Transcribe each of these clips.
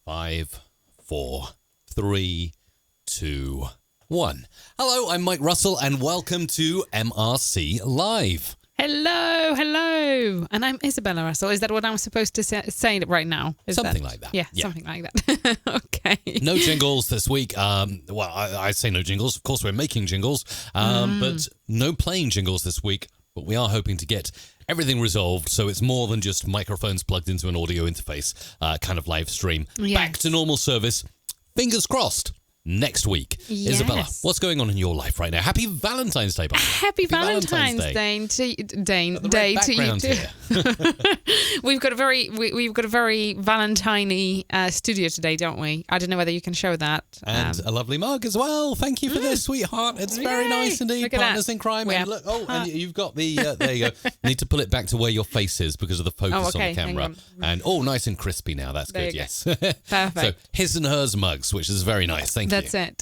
5, 4, 3, 2, 1. Hello, I'm Mike Russell, and welcome to MRC Live. Hello. And I'm Isabella Russell. Is that what I'm supposed to say right now? Something like that. Yeah, something like that. Okay. No jingles this week. I say no jingles. Of course, we're making jingles, but no playing jingles this week. But we are hoping to get everything resolved, so it's more than just microphones plugged into an audio interface kind of live stream. Yes. Back to normal service. Fingers crossed. Next week. Yes. Isabella, what's going on in your life right now? Happy Valentine's Day, by the way. Happy Valentine's Day to you too. We've got a very Valentine-y studio today, don't we? I don't know whether you can show that. And a lovely mug as well. Thank you for this, sweetheart. It's very nice indeed. Look at Partners that. in crime. And look, and you've got the there you go. You need to pull it back to where your face is because of the focus on the camera. And nice and crispy now. That's good. Yes. Perfect. So his and hers mugs, which is very nice. Thank you. That's it.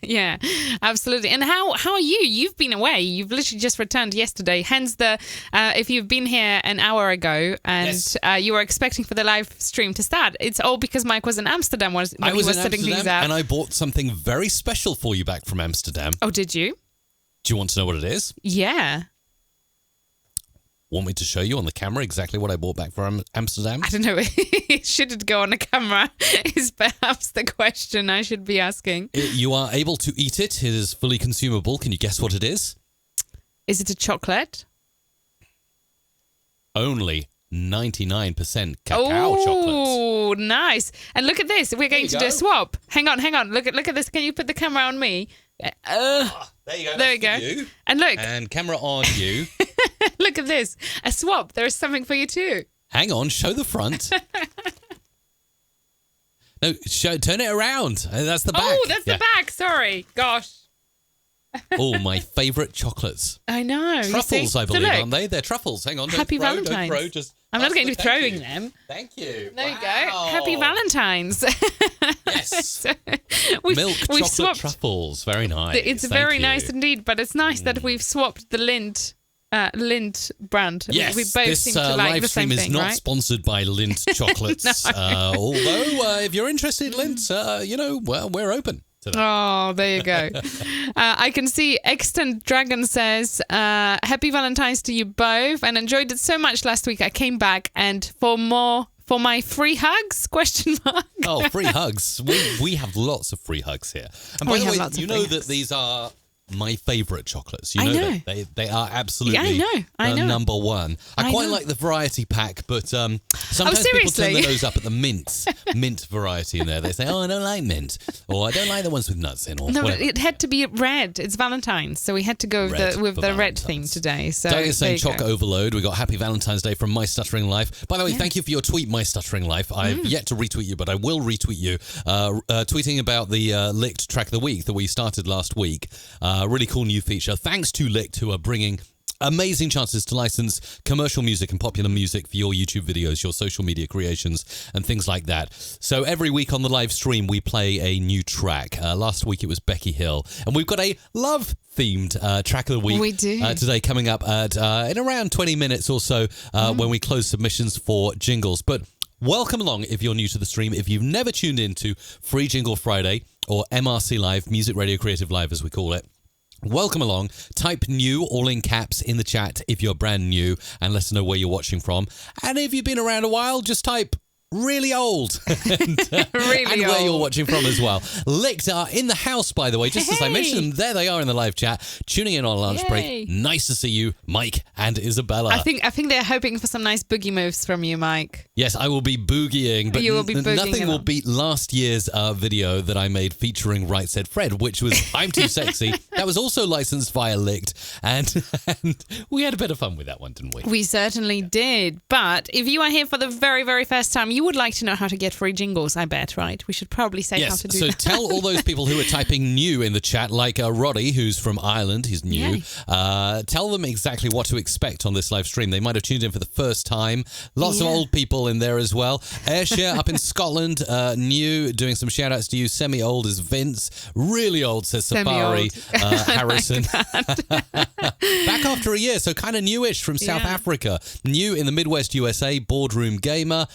Yeah, absolutely. And how are you? You've been away. You've literally just returned yesterday. Hence if you've been here an hour ago and you were expecting for the live stream to start, it's all because Mike was in Amsterdam when he was setting things up. And I bought something very special for you back from Amsterdam. Oh, did you? Do you want to know what it is? Yeah. Want me to show you on the camera exactly what I bought back from Amsterdam? I don't know. Should it go on the camera is perhaps the question I should be asking. You are able to eat it. It is fully consumable. Can you guess what it is? Is it a chocolate? Only 99% cacao chocolate. Oh, nice. And look at this. We're going to do a swap. Hang on. Look at this. Can you put the camera on me? There you go. There we go. You. And look. And camera on you. Look at this. A swap. There is something for you too. Hang on. Show the front. No, turn it around. That's the back. Oh, that's the back. Sorry. Gosh. Oh, my favourite chocolates. I know. Truffles, I believe, aren't they? They're truffles. Hang on. Happy Valentine's. Don't throw, just I'm not going to be throwing them. Thank you. There you go. Happy Valentine's. Yes. Milk chocolate truffles. Very nice. It's very nice indeed, but it's nice that we've swapped the Lindt brand. Yes, we both seem to like the same thing, right? This live stream is not sponsored by Lindt chocolates. Although, if you're interested in Lindt, we're open. Oh, there you go. I can see Extant Dragon says, Happy Valentine's to you both, and enjoyed it so much last week. I came back and for my free hugs? ? Oh, free hugs. We have lots of free hugs here. And by the way, you know that these are my favourite chocolates. You know that they are absolutely number one. I quite like the variety pack, but sometimes people turn their nose up at the mint variety in there. They say, I don't like mint, or I don't like the ones with nuts in, or no, whatever. But it had to be red. It's Valentine's, so we had to go with the red theme today. So Doug is saying choc overload. We got Happy Valentine's Day from My Stuttering Life. By the way, thank you for your tweet, My Stuttering Life. I've yet to retweet you, but I will retweet you. Tweeting about the Licked Track of the Week that we started last week. Really cool new feature. Thanks to Licked, who are bringing amazing chances to license commercial music and popular music for your YouTube videos, your social media creations, and things like that. So every week on the live stream, we play a new track. Last week, it was Becky Hill. And we've got a love-themed track of the week. We do. Today, coming up in around 20 minutes or so when we close submissions for jingles. But welcome along if you're new to the stream. If you've never tuned into Free Jingle Friday or MRC Live, Music Radio Creative Live as we call it, welcome along. Type new, all in caps, in the chat if you're brand new and let us know where you're watching from. And if you've been around a while, just type really old and where you're watching from as well. Licked are in the house, by the way, just as I mentioned them. There they are in the live chat, tuning in on lunch break. Nice to see you, Mike and Isabella. I think they're hoping for some nice boogie moves from you, Mike. Yes, I will be boogieing, but you will be boogieing nothing will beat last year's video that I made featuring Right Said Fred, which was I'm Too Sexy. That was also licensed via Licked, and we had a bit of fun with that one, didn't we? We certainly did. But if you are here for the very, very first time, you would like to know how to get free jingles, I bet, right? We should probably say how to do that. So tell all those people who are typing new in the chat, like Roddy, who's from Ireland, he's new. Tell them exactly what to expect on this live stream. They might have tuned in for the first time. Lots of old people in there as well. Ayrshire up in Scotland, new, doing some shout-outs to you. Semi-old is Vince. Really old, says Safari Harrison. Back after a year, so kind of newish from South Africa. New in the Midwest USA, Boardroom Gamer,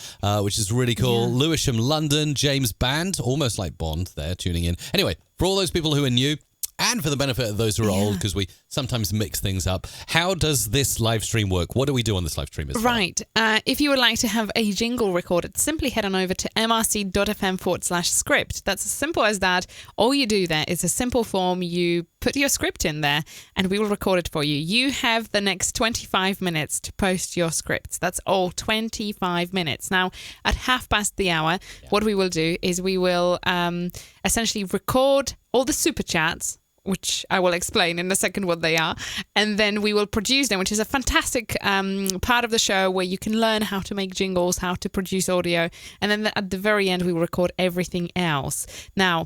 which which is really cool. Lewisham, London, James Band, almost like Bond there, tuning in. Anyway, for all those people who are new, and for the benefit of those who are old, because we sometimes mix things up, how does this live stream work? What do we do on this live stream? Right. If you would like to have a jingle recorded, simply head on over to mrc.fm/script. That's as simple as that. All you do there is a simple form. You put your script in there and we will record it for you. You have the next 25 minutes to post your scripts. That's all, 25 minutes. Now, at hour, what we will do is we will essentially record all the super chats, which I will explain in a second what they are. And then we will produce them, which is a fantastic part of the show where you can learn how to make jingles, how to produce audio. And then at the very end, we will record everything else. Now,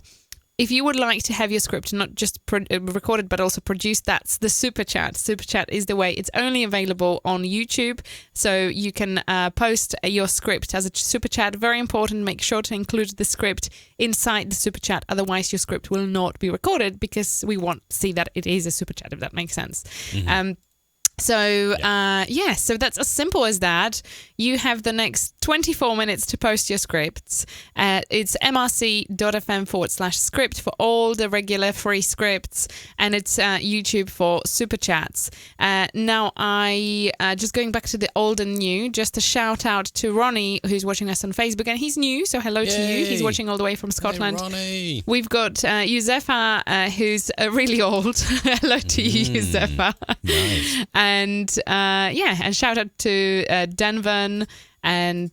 if you would like to have your script not just recorded but also produced, that's the Super Chat. Super Chat is the way. It's only available on YouTube, so you can post your script as a Super Chat. Very important, make sure to include the script inside the Super Chat. Otherwise, your script will not be recorded because we want to see that it is a Super Chat, if that makes sense. So that's as simple as that. You have the next 24 minutes to post your scripts. It's mrc.fm/script for all the regular free scripts, and it's YouTube for super chats. Now, I just going back to the old and new, just a shout out to Ronnie, who's watching us on Facebook, and he's new, so hello to you. He's watching all the way from Scotland. Hey, Ronnie. We've got Josefa, who's really old. Hello to you, Josefa. Nice. And and shout out to Denvan and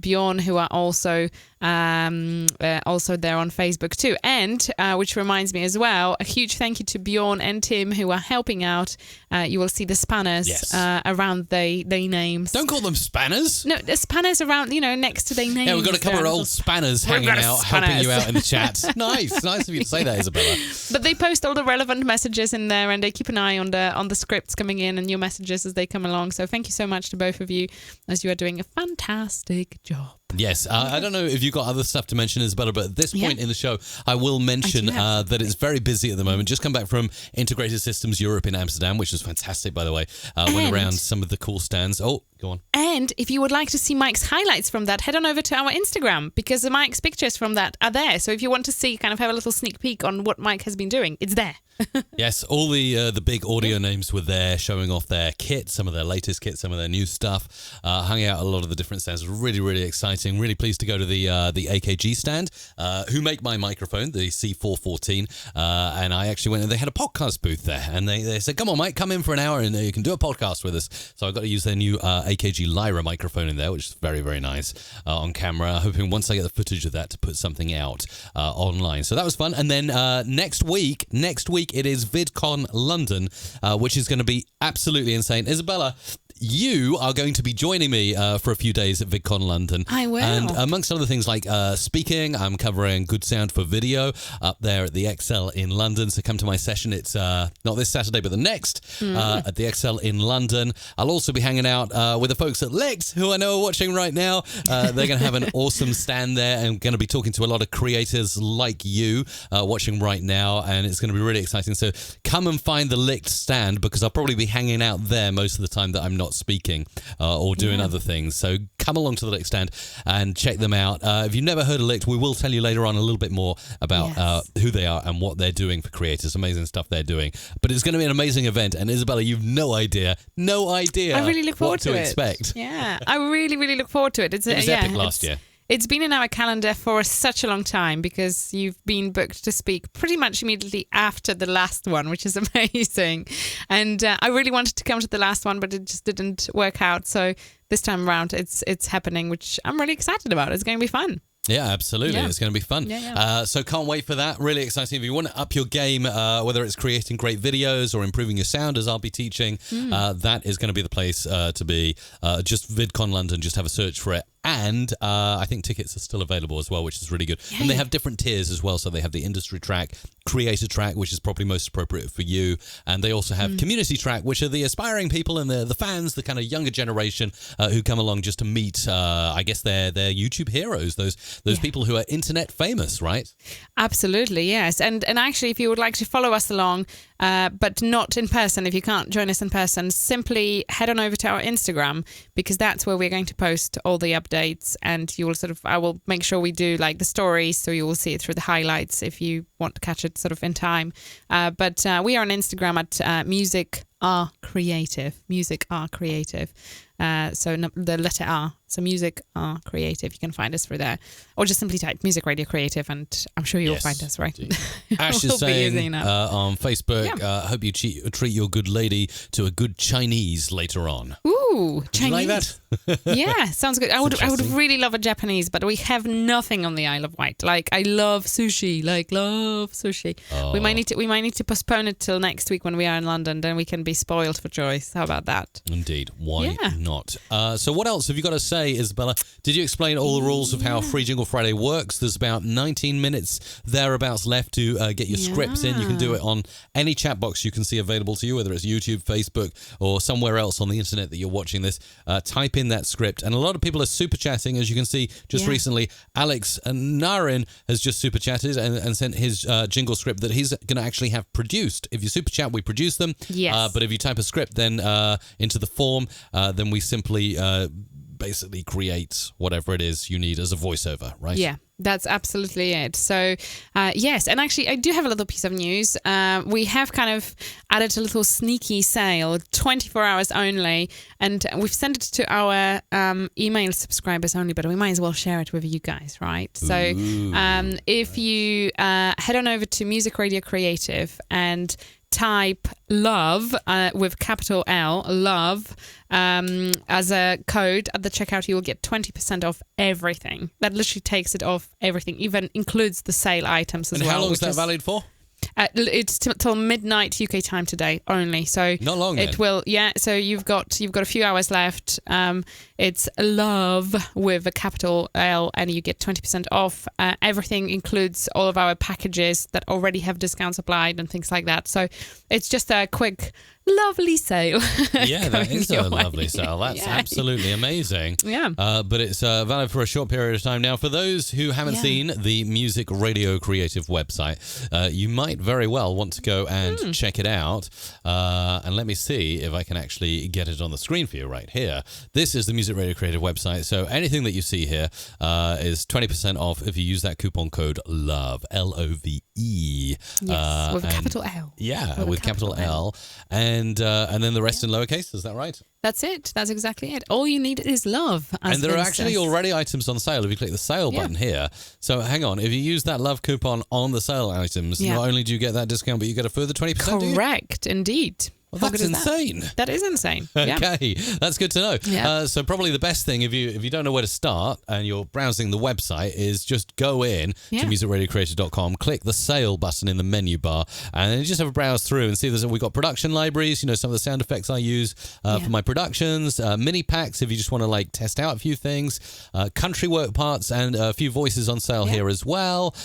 Bjorn, who are also there on Facebook too. And which reminds me as well, a huge thank you to Bjorn and Tim, who are helping out. You will see the spanners around their names. Don't call them spanners. No, the spanners around, next to their names. Yeah, we've got a couple of old spanners hanging out, helping you out in the chat. Nice of you to say that, Isabella. But they post all the relevant messages in there, and they keep an eye on the scripts coming in and your messages as they come along. So thank you so much to both of you, as you are doing a fantastic job. Yes, I don't know if you've got other stuff to mention, Isabella, but at this point in the show, I will mention that it's very busy at the moment. Just come back from Integrated Systems Europe in Amsterdam, which was fantastic, by the way. Went around some of the cool stands. Oh, go on. And if you would like to see Mike's highlights from that, head on over to our Instagram, because Mike's pictures from that are there. So if you want to see, kind of have a little sneak peek on what Mike has been doing, it's there. Yes, all the big audio names were there, showing off their kit, some of their latest kit, some of their new stuff. Hung out at a lot of the different stands. Really, really exciting. Really pleased to go to the AKG stand, who make my microphone, the C414. And I actually went and they had a podcast booth there. And they said, come on, Mike, come in for an hour and you can do a podcast with us. So I got to use their new AKG Lyra microphone in there, which is very, very nice on camera. Hoping once I get the footage of that to put something out online. So that was fun. And then next week, it is VidCon London, which is going to be absolutely insane. Isabella, you are going to be joining me for a few days at VidCon London. I will. And amongst other things like speaking, I'm covering good sound for video up there at the XL in London. So come to my session. It's not this Saturday, but the next at the XL in London. I'll also be hanging out with the folks at Licht, who I know are watching right now. They're going to have an awesome stand there and going to be talking to a lot of creators like you watching right now. And it's going to be really exciting. So come and find the Licht stand, because I'll probably be hanging out there most of the time that I'm not speaking or doing other things. So come along to the Licht stand and check them out. If you've never heard of Licht, we will tell you later on a little bit more about who they are and what they're doing for creators. Amazing stuff they're doing. But it's going to be an amazing event. And Isabella, you've no idea I really look forward to expect. Yeah, I really, really look forward to it. It was epic last year. It's been in our calendar for such a long time, because you've been booked to speak pretty much immediately after the last one, which is amazing. And I really wanted to come to the last one, but it just didn't work out. So this time around, it's happening, which I'm really excited about. It's going to be fun. Yeah, absolutely. Yeah. It's going to be fun. So can't wait for that. Really exciting. If you want to up your game, whether it's creating great videos or improving your sound, as I'll be teaching, that is going to be the place to be. Just VidCon London, just have a search for it. And I think tickets are still available as well, which is really good. Yay. And they have different tiers as well. So they have the industry track, creator track, which is probably most appropriate for you. And they also have community track, which are the aspiring people and the fans, the kind of younger generation who come along just to meet, I guess, their YouTube heroes, those people who are internet famous, right? Absolutely, yes. And actually, if you would like to follow us along, but not in person, if you can't join us in person, simply head on over to our Instagram, because that's where we're going to post all the updates updates, and you will I will make sure we do like the stories, so you will see it through the highlights if you want to catch it sort of in time. But we are on Instagram at Music R Creative. So the letter R. So Music R Creative. You can find us through there. Or just simply type Music Radio Creative and I'm sure you'll find us, right? Ash is saying on Facebook, hope you treat your good lady to a good Chinese later on. Ooh, Chinese. Do you like that? Yeah, sounds good. I would really love a Japanese, but we have nothing on the Isle of Wight. Like, I love sushi. Oh. We might need to postpone it till next week when we are in London, then we can be spoiled for choice. How about that? Indeed. Why not? So what else have you got to say, Isabella? Did you explain all the rules of how Free Jingle Friday works? There's about 19 minutes thereabouts left to get your scripts in. You can do it on any chat box you can see available to you, whether it's YouTube, Facebook, or somewhere else on the internet that you're watching this. Type in that script. And a lot of people are super chatting, as you can see just recently. Alex Narin has just super chatted and sent his jingle script that he's going to actually have produced. If you super chat, we produce them. Yes. But if you type a script then into the form, then we simply basically create whatever it is you need as a voiceover, right? Yeah. That's absolutely it. So, yes. And actually, I do have a little piece of news. We have kind of added a little sneaky sale, 24 hours only. And we've sent it to our email subscribers only, but we might as well share it with you guys, right? So, if you head on over to Music Radio Creative and type love with capital L, love, as a code at the checkout, you will get 20% off everything. That literally takes it off everything, even includes the sale items as well. And how long is that valid for? It's till midnight UK time today only. So not long. It will. Yeah. So you've got a few hours left. It's love with a capital L, and you get 20% off. Everything includes all of our packages that already have discounts applied and things like that. So it's just a quick, lovely sale. Yeah, that is a lovely sale. That's absolutely amazing. Yeah. But it's valid for a short period of time. Now, for those who haven't seen the Music Radio Creative website, you might very well want to go and check it out. And let me see if I can actually get it on the screen for you right here. This is the Music Radio Creative website. So anything that you see here is 20% off if you use that coupon code LOVE, LOVE. Yes, with a capital L. Yeah, with capital L. And then the rest in lowercase, is that right? That's it. That's exactly it. All you need is love. And there are actually already items on sale if you click the sale button here. So hang on, if you use that love coupon on the sale items, not only do you get that discount, but you get a further 20%. Correct, indeed. Well, that's insane. That is insane. Okay, that's good to know. Yeah. So probably the best thing, if you don't know where to start and you're browsing the website, is just go in to musicradiocreator.com, click the sale button in the menu bar, and then just have a browse through and see we've got production libraries, some of the sound effects I use for my productions, mini packs if you just want to like test out a few things, country work parts, and a few voices on sale here as well,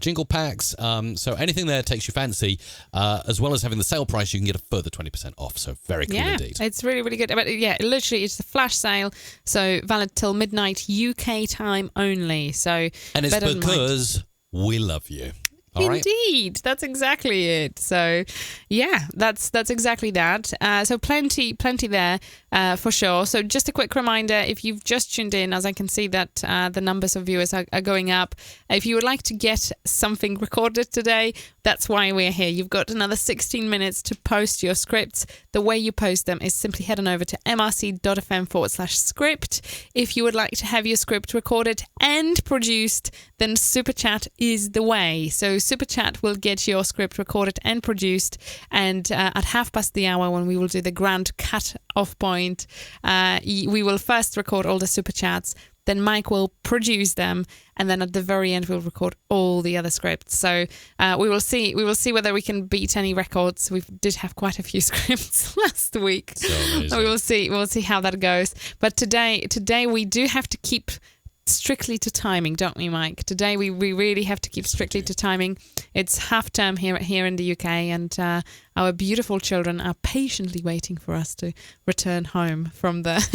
jingle packs. So anything there takes your fancy, as well as having the sale price, you can get a further 20% off. So very cool indeed. It's really, really good. But literally it's a flash sale, so valid till midnight UK time only. So and it's because we love you. All Indeed, that's exactly it. So, that's exactly that. So plenty there for sure. So just a quick reminder, if you've just tuned in, as I can see that the numbers of viewers are going up, if you would like to get something recorded today, that's why we're here. You've got another 16 minutes to post your scripts. The way you post them is simply head on over to mrc.fm/script. If you would like to have your script recorded and produced, then Super Chat is the way. So Super Chat will get your script recorded and produced, and at hour, when we will do the grand cut-off point, we will first record all the Super Chats, then Mike will produce them, and then at the very end we'll record all the other scripts. So we will see whether we can beat any records. We did have quite a few scripts last week. So we will see how that goes. But today we do have to keep strictly to timing, don't we, Mike? Today we really have to keep strictly to timing. It's half term here in the UK, and our beautiful children are patiently waiting for us to return home from the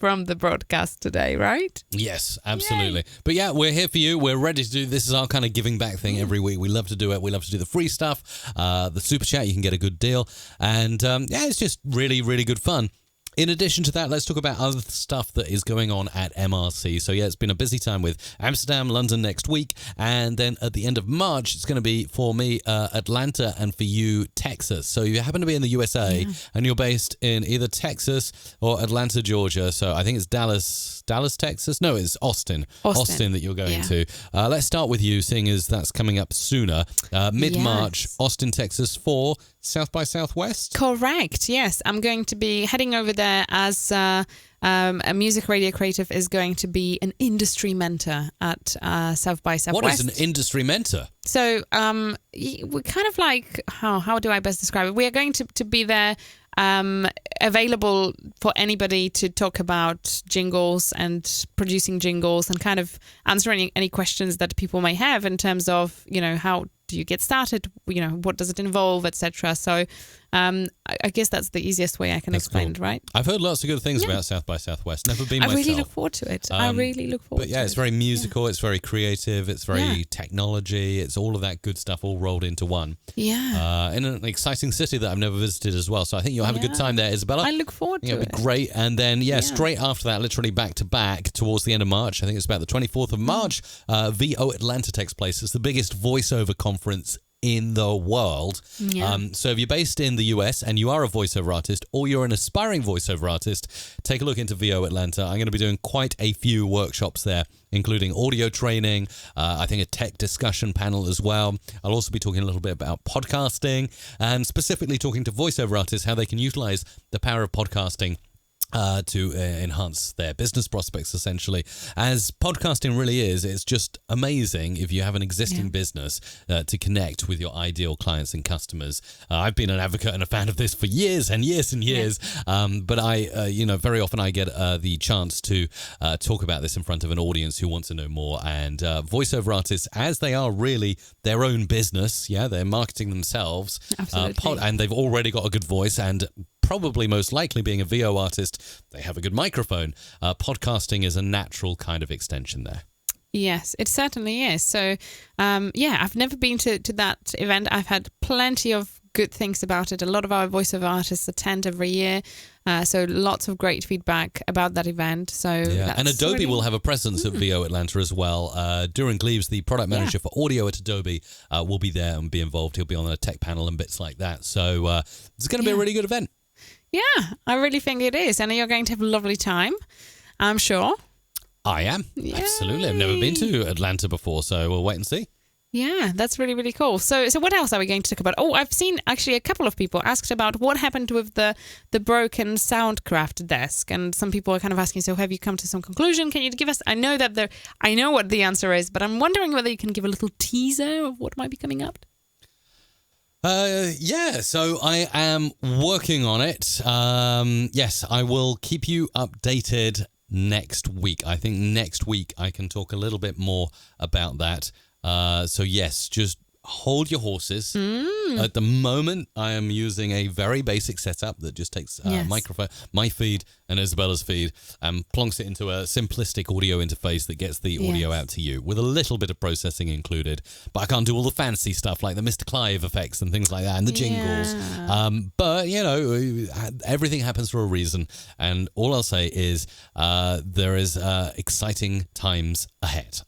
from the broadcast today, right? Yes, absolutely. Yay. But yeah, we're here for you. We're ready to do this. Is our kind of giving back thing every week. We love to do it. We love to do the free stuff, the super chat. You can get a good deal, and it's just really, really good fun. In addition to that, let's talk about other stuff that is going on at MRC. So, yeah, it's been a busy time with Amsterdam, London next week. And then at the end of March, it's going to be, for me, Atlanta, and for you, Texas. So you happen to be in the USA and you're based in either Texas or Atlanta, Georgia. So I think it's Dallas, Texas? No, it's Austin that you're going to. Let's start with you, seeing as that's coming up sooner. Mid-March, Austin, Texas for South by Southwest? Correct, yes. I'm going to be heading over there as a music radio creative is going to be an industry mentor at South by Southwest. What is an industry mentor? So we're kind of like, how do I best describe it? We are going to be there available for anybody to talk about jingles and producing jingles and kind of answering any questions that people may have in terms of, how do you get started? What does it involve, etc. So I guess that's the easiest way I can explain it, right? I've heard lots of good things about South by Southwest. Never been myself. I really look forward to it. But yeah, it's very musical. It's very creative. It's very technology. It's all of that good stuff all rolled into one. Yeah. In an exciting city that I've never visited as well. So I think you'll have a good time there, Isabella. I look forward to it. It'll be great. And then, straight after that, literally back to back towards the end of March, I think it's about the 24th of March, VO Atlanta takes place. It's the biggest voiceover conference in the world. So if you're based in the US and you are a voiceover artist or you're an aspiring voiceover artist, take a look into VO Atlanta. I'm going to be doing quite a few workshops there, including audio training, I think a tech discussion panel as well. I'll also be talking a little bit about podcasting and specifically talking to voiceover artists, how they can utilize the power of podcasting to enhance their business prospects, essentially. As podcasting really is, it's just amazing if you have an existing business to connect with your ideal clients and customers. I've been an advocate and a fan of this for years and years and years, but I, very often I get the chance to talk about this in front of an audience who wants to know more. And voiceover artists, as they are really their own business, they're marketing themselves, and they've already got a good voice and probably most likely being a VO artist, they have a good microphone. Podcasting is a natural kind of extension there. Yes, it certainly is. So, I've never been to that event. I've had plenty of good things about it. A lot of our voiceover artists attend every year. So lots of great feedback about that event. So and Adobe will have a presence at VO Atlanta as well. Duran Gleaves, the product manager for audio at Adobe, will be there and be involved. He'll be on a tech panel and bits like that. So it's going to be a really good event. Yeah, I really think it is. And you're going to have a lovely time, I'm sure. I am. Yay. Absolutely. I've never been to Atlanta before, so we'll wait and see. Yeah, that's really, really cool. So what else are we going to talk about? Oh, I've seen actually a couple of people asked about what happened with the broken Soundcraft desk. And some people are kind of asking, so have you come to some conclusion? Can you give us, I know what the answer is, but I'm wondering whether you can give a little teaser of what might be coming up. So I am working on it. Yes, I will keep you updated next week. I think next week I can talk a little bit more about that. So yes, just hold your horses. At the moment, I am using a very basic setup that just takes microphone, my feed and Isabella's feed, and plonks it into a simplistic audio interface that gets the audio out to you with a little bit of processing included. But I can't do all the fancy stuff like the Mr. Clive effects and things like that and the jingles. But, everything happens for a reason. And all I'll say is there is exciting times ahead.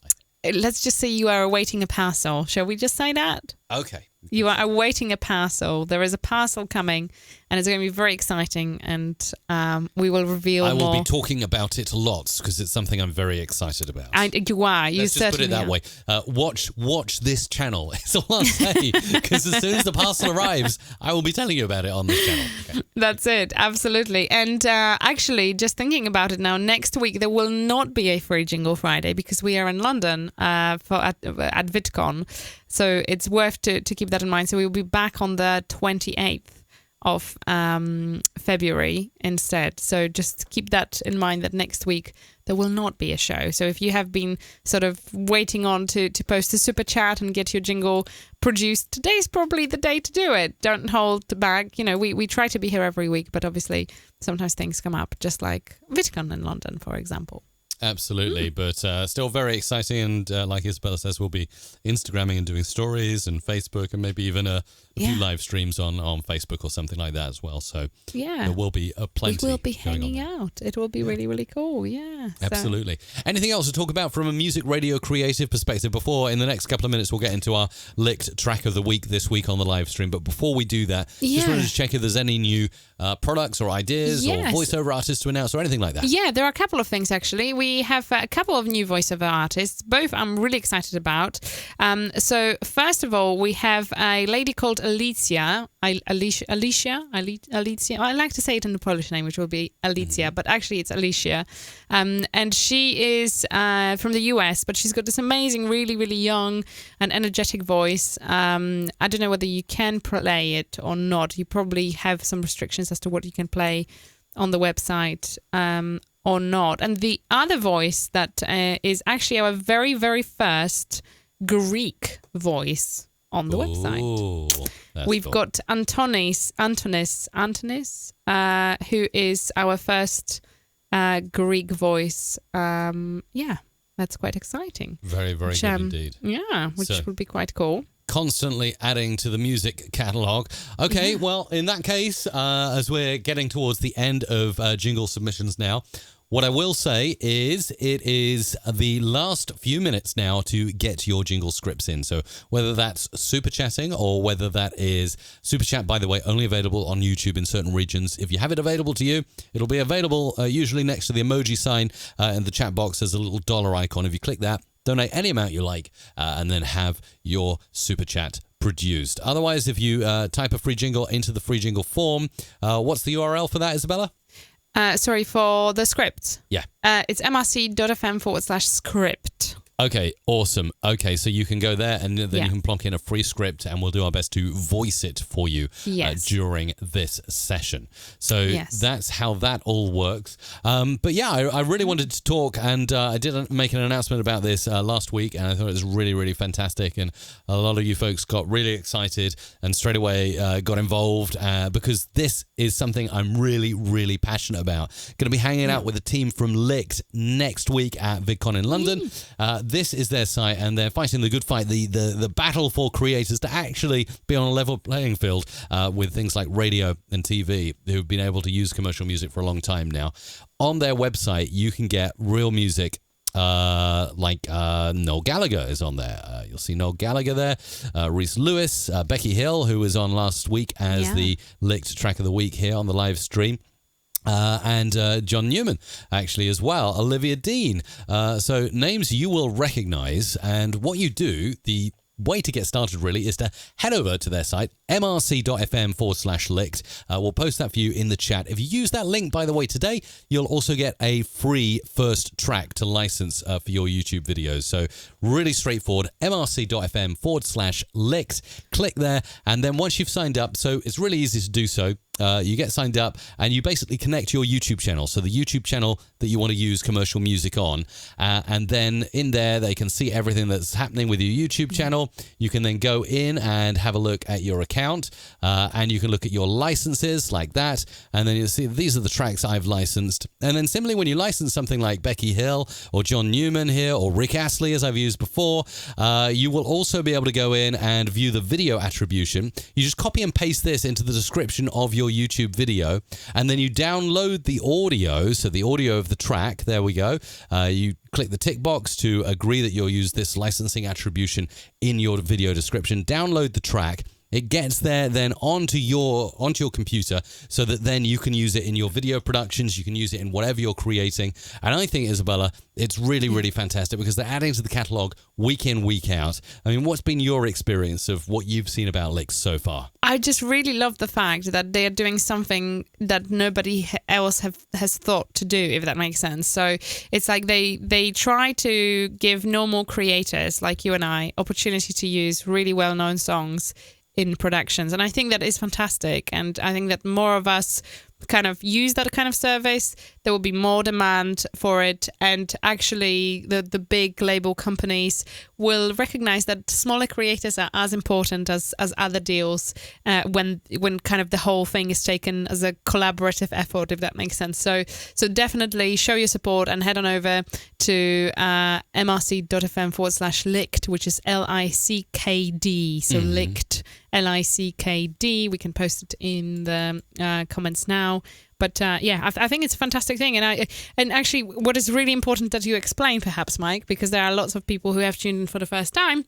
Let's just say you are awaiting a parcel. Shall we just say that? Okay. You are awaiting a parcel. There is a parcel coming, and it's going to be very exciting, and we will reveal more. I will be talking about it lots because it's something I'm very excited about. You are. Let's just put it that way. Watch this channel. It's all I'll say, because as soon as the parcel arrives, I will be telling you about it on this channel. Okay. That's it. Absolutely. And actually, just thinking about it now, next week there will not be a Free Jingle Friday because we are in London at VidCon. So it's worth to keep that in mind. So we'll be back on the 28th of February instead. So just keep that in mind that next week there will not be a show. So if you have been sort of waiting on to post a super chat and get your jingle produced, today's probably the day to do it. Don't hold back. We try to be here every week, but obviously sometimes things come up, just like VidCon in London, for example. Absolutely, but still very exciting. And like Isabella says, we'll be Instagramming and doing stories and Facebook and maybe even a few live streams on Facebook or something like that as well. So there will be plenty. We will be hanging out. It will be really, really cool. Yeah. Absolutely. Anything else to talk about from a music radio creative perspective before in the next couple of minutes we'll get into our licked track of the week this week on the live stream. But before we do that, just wanted to check if there's any new products or ideas or voiceover artists to announce or anything like that. Yeah, there are a couple of things actually. We have a couple of new voiceover artists, both I'm really excited about. So first of all, we have a lady called Alicia. Alicia. I like to say it in the Polish name, which will be Alicia, but actually it's Alicia. And she is from the US, but she's got this amazing, really, really young and energetic voice. I don't know whether you can play it or not. You probably have some restrictions as to what you can play on the website or not. And the other voice that is actually our very, very first Greek voice on the website. We've got Antonis, who is our first Greek voice. That's quite exciting. Very, very good indeed. Yeah, which would be quite cool. Constantly adding to the music catalogue. Okay, well, in that case, as we're getting towards the end of jingle submissions now, what I will say is it is the last few minutes now to get your jingle scripts in. So whether that's super chatting or whether that is super chat, by the way, only available on YouTube in certain regions. If you have it available to you, it'll be available usually next to the emoji sign in the chat box. There's a little dollar icon. If you click that, donate any amount you like and then have your super chat produced. Otherwise, if you type a free jingle into the free jingle form, what's the URL for that, Isabella? For the script. Yeah. It's mrc.fm/script. Okay, awesome. Okay, so you can go there and then you can plonk in a free script and we'll do our best to voice it for you during this session. So that's how that all works. But yeah, I really wanted to talk and I did make an announcement about this last week and I thought it was really, really fantastic. And a lot of you folks got really excited and straight away got involved because this is something I'm really, really passionate about. Going to be hanging out with a team from Licked next week at VidCon in London. This is their site and they're fighting the good fight, the battle for creators to actually be on a level playing field with things like radio and TV who've been able to use commercial music for a long time now. On their website, you can get real music like Noel Gallagher is on there. You'll see Noel Gallagher there, Reese Lewis, Becky Hill, who was on last week as the Licked track of the week here on the live stream. And John Newman, actually, as well. Olivia Dean. So names you will recognize. And what you do, the way to get started really is to head over to their site, mrc.fm/licked. We'll post that for you in the chat. If you use that link, by the way, today, you'll also get a free first track to license for your YouTube videos. So really straightforward, mrc.fm/licked. Click there. And then once you've signed up, so it's really easy to do so. You get signed up and you basically connect your YouTube channel. So the YouTube channel that you want to use commercial music on. And then in there, they can see everything that's happening with your YouTube channel. You can then go in and have a look at your account and you can look at your licenses like that. And then you'll see these are the tracks I've licensed. And then similarly, when you license something like Becky Hill or John Newman here or Rick Astley, as I've used before, you will also be able to go in and view the video attribution. You just copy and paste this into the description of your YouTube video and then you download the audio, so the audio of the track, there we go. You click the tick box to agree that you'll use this licensing attribution in your video description, download the track. It gets there then onto your computer so that then you can use it in your video productions, you can use it in whatever you're creating. And I think, Isabella, it's really, really fantastic because they're adding to the catalogue week in, week out. I mean, what's been your experience of what you've seen about Licked so far? I just really love the fact that they are doing something that nobody else has thought to do, if that makes sense. So it's like they try to give normal creators like you and I opportunity to use really well-known songs in productions. And I think that is fantastic. And I think that more of us kind of use that kind of service, there will be more demand for it, and actually the big label companies will recognize that smaller creators are as important as other deals when kind of the whole thing is taken as a collaborative effort, if that makes sense. So definitely show your support and head on over to mrc.fm/licked, which is LICKD. So licked, LICKD. We can post it in the comments now. But I think it's a fantastic thing, and actually, what is really important that you explain, perhaps, Mike, because there are lots of people who have tuned in for the first time,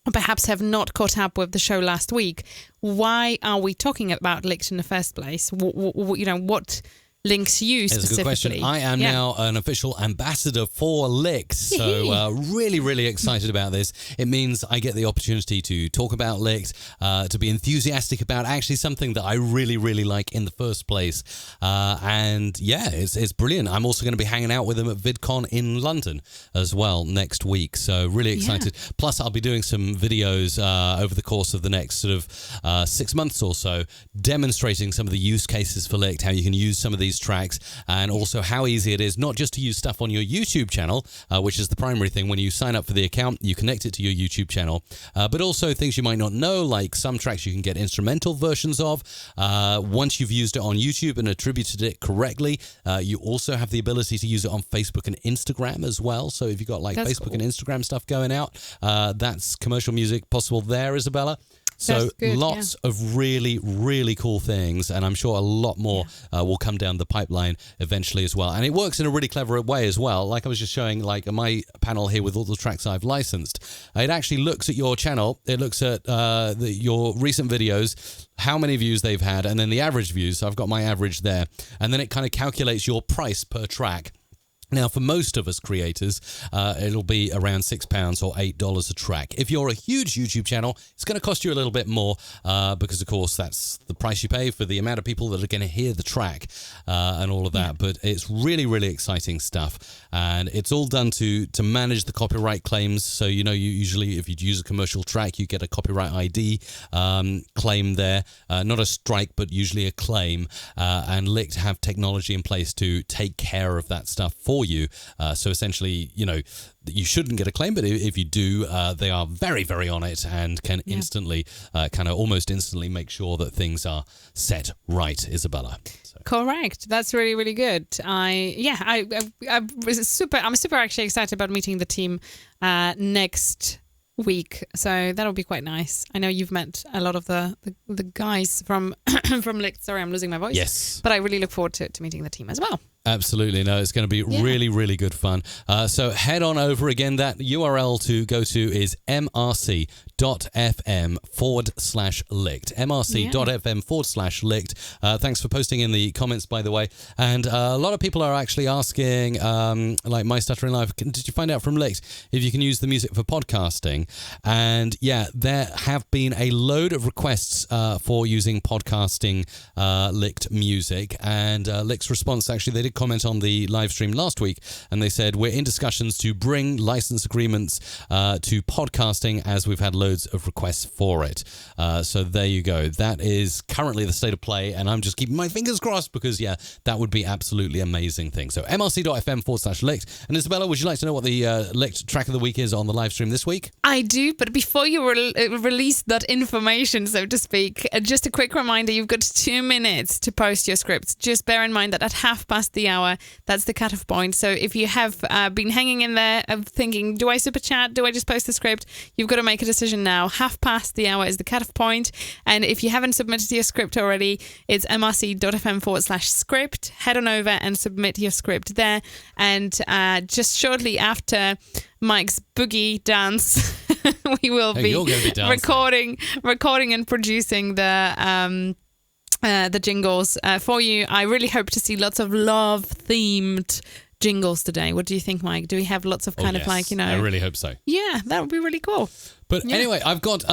or perhaps have not caught up with the show last week. Why are we talking about Licked in the first place? What links you specifically? It's a good question. I am now an official ambassador for Licked, so really, really excited about this. It means I get the opportunity to talk about Licked, to be enthusiastic about actually something that I really, really like in the first place. It's brilliant. I'm also going to be hanging out with them at VidCon in London as well next week, so really excited. Yeah. Plus, I'll be doing some videos over the course of the next sort of 6 months or so, demonstrating some of the use cases for Licked, how you can use some of these tracks, and also how easy it is not just to use stuff on your YouTube channel, which is the primary thing. When you sign up for the account, you connect it to your YouTube channel, but also things you might not know, like some tracks you can get instrumental versions of. Once you've used it on YouTube and attributed it correctly, you also have the ability to use it on Facebook and Instagram as well. So if you've got that's Facebook and Instagram stuff going out, that's commercial music possible there, Isabella. So lots of really, really cool things, and I'm sure a lot more will come down the pipeline eventually as well. And it works in a really clever way as well. Like I was just showing, like on my panel here with all the tracks I've licensed, it actually looks at your channel. It looks at your recent videos, how many views they've had, and then the average views. So I've got my average there, and then it kind of calculates your price per track. Now, for most of us creators, it'll be around £6 or $8 a track. If you're a huge YouTube channel, it's going to cost you a little bit more because, of course, that's the price you pay for the amount of people that are going to hear the track and all of that. But it's really, really exciting stuff. And it's all done to manage the copyright claims. So, you usually if you use a commercial track, you get a copyright ID claim there. Not a strike, but usually a claim. And Licked have technology in place to take care of that stuff for you. So essentially, you shouldn't get a claim, but if you do, they are very, very on it and can instantly, almost instantly make sure that things are set right, Isabella. So. Correct. That's really, really good. I'm super actually excited about meeting the team next week, so that'll be quite nice. I know you've met a lot of the guys from from Licked. Sorry, I'm losing my voice. Yes, but I really look forward to meeting the team as well. Absolutely. No, it's going to be really, really good fun. So head on over again. That URL to go to is mrc.fm/licked. mrc.fm/licked. Thanks for posting in the comments, by the way. And a lot of people are actually asking, like My Stuttering Live, did you find out from Licked if you can use the music for podcasting? And there have been a load of requests for using podcasting Licked music. And Licked's response, actually, they did comment on the live stream last week, and they said, we're in discussions to bring license agreements to podcasting, as we've had loads of requests for it. So there you go. That is currently the state of play, and I'm just keeping my fingers crossed because, that would be absolutely amazing thing. So mrc.fm/licked. And Isabella, would you like to know what the Licked track of the week is on the live stream this week? I do, but before you release that information, so to speak, just a quick reminder, you've got 2 minutes to post your scripts. Just bear in mind that at 1:30 the hour, that's the cutoff point. So if you have been hanging in there thinking, do I super chat? Do I just post the script? You've got to make a decision now. 1:30 the hour is the cutoff point. And if you haven't submitted your script already, it's mrc.fm/script. Head on over and submit your script there. And just shortly after Mike's boogie dance, we will be recording and producing the jingles for you. I really hope to see lots of love-themed jingles today. What do you think, Mike? Do we have lots of I really hope so. Yeah, that would be really cool. But anyway, I've got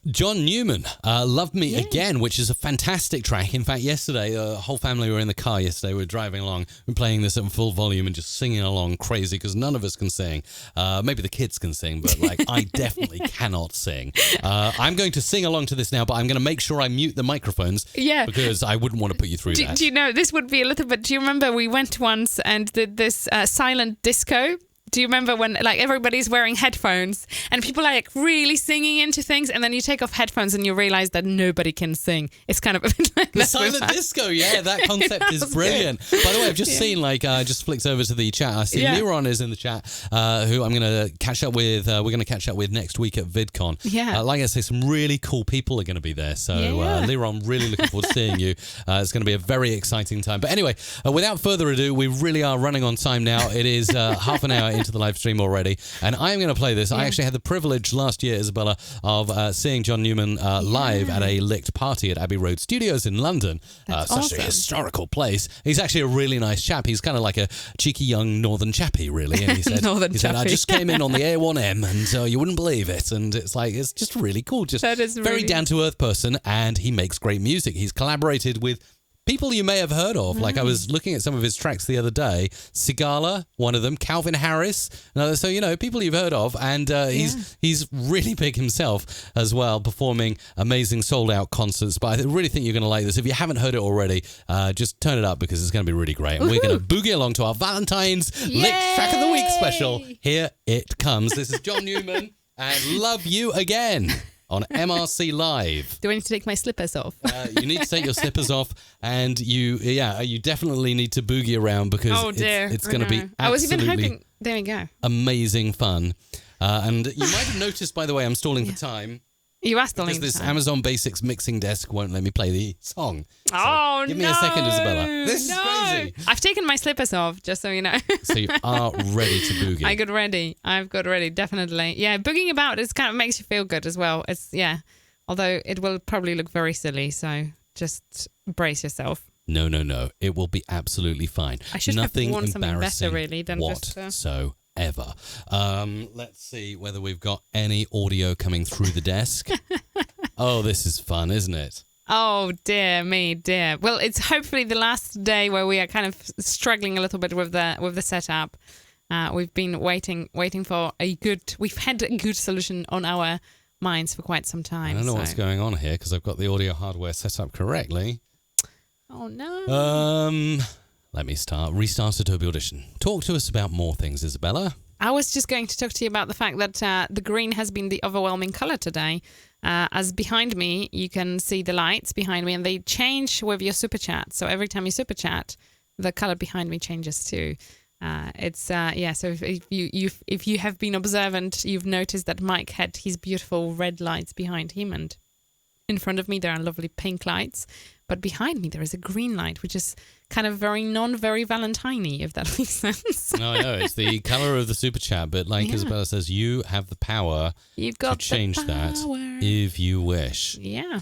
John Newman, Love Me Again, which is a fantastic track. In fact, yesterday, the whole family were in the car yesterday. We were driving along and playing this at full volume and just singing along crazy because none of us can sing. Maybe the kids can sing, but I definitely cannot sing. I'm going to sing along to this now, but I'm going to make sure I mute the microphones because I wouldn't want to put you through that. Do you know, this would be a little bit... Do you remember we went once and did this silent disco? Do you remember when everybody's wearing headphones and people are really singing into things, and then you take off headphones and you realize that nobody can sing? It's kind of a bit like the silent disco. Yeah, that concept is brilliant. Good. By the way, I've just seen just flicked over to the chat. I see Liron is in the chat, who I'm going to catch up with. We're going to catch up with next week at VidCon. Yeah, like I say, some really cool people are going to be there. So Liron, really looking forward to seeing you. It's going to be a very exciting time. But anyway, without further ado, we really are running on time now. It is half an hour into the live stream already, and I am going to play this. I actually had the privilege last year, Isabella, of seeing John Newman live at a Licked party at Abbey Road Studios in London. Such awesome. a historical place. He's actually a really nice chap. He's kind of like a cheeky young northern chappie, really. And he said, I just came in on the A1M and you wouldn't believe it. And it's just really cool. Just very down-to-earth person, and he makes great music. He's collaborated with people you may have heard of. Like I was looking at some of his tracks the other day. Sigala, one of them. Calvin Harris, another. So, people you've heard of. And he's really big himself as well, performing amazing sold-out concerts. But I really think you're going to like this. If you haven't heard it already, just turn it up because it's going to be really great. And we're going to boogie along to our Valentine's Licked Track of the Week special. Here it comes. This is John Newman and Love You Again on MRC Live. Do I need to take my slippers off? You need to take your slippers off, and you definitely need to boogie around because it's going to be absolutely I was even hoping. There we go. Amazing fun. And you might have noticed, by the way, I'm stalling for time. You are stalling because this for time. Amazon Basics mixing desk won't let me play the song. So give me a second, Isabella. This is crazy. I've taken my slippers off, just so you know. So you are ready to boogie. I've got ready, definitely. Yeah, boogieing about is kind of makes you feel good as well. Although it will probably look very silly, so just brace yourself. No. It will be absolutely fine. I should have worn something better, really, than whatsoever. Let's see whether we've got any audio coming through the desk. Oh, this is fun, isn't it? Oh, dear me, dear. Well, it's hopefully the last day where we are kind of struggling a little bit with the setup. We've been waiting for we've had a good solution on our minds for quite some time. I don't know what's going on here because I've got the audio hardware set up correctly. Oh, no. Let me restart Adobe Audition. Talk to us about more things, Isabella. I was just going to talk to you about the fact that the green has been the overwhelming color today. As behind me, you can see the lights behind me, and they change with your super chat. So every time you super chat, the color behind me changes too. So if you have been observant, you've noticed that Mike had his beautiful red lights behind him, and in front of me there are lovely pink lights. But behind me there is a green light, which is kind of very Valentine-y, if that makes sense. No, I know. It's the colour of the super chat, but like Isabella says, you have the power to change that if you wish. Yeah.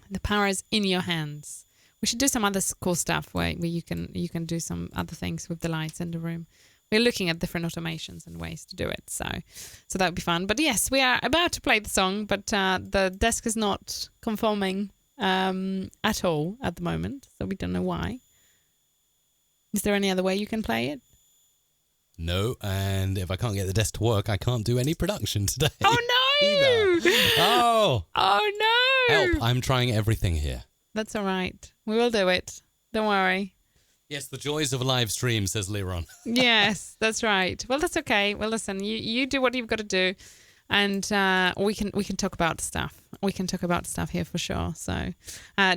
The power is in your hands. We should do some other cool stuff where you can do some other things with the lights in the room. We're looking at different automations and ways to do it, so that would be fun. But yes, we are about to play the song, but the desk is not conforming at all at the moment, so we don't know why. Is there any other way you can play it? No, and if I can't get the desk to work, I can't do any production today. Oh no! Oh no! Help! I'm trying everything here. That's all right. We will do it. Don't worry. Yes, the joys of a live stream, says Liron. Yes, that's right. Well, that's okay. Well, listen, you do what you've got to do, and we can talk about stuff. We can talk about stuff here for sure. So,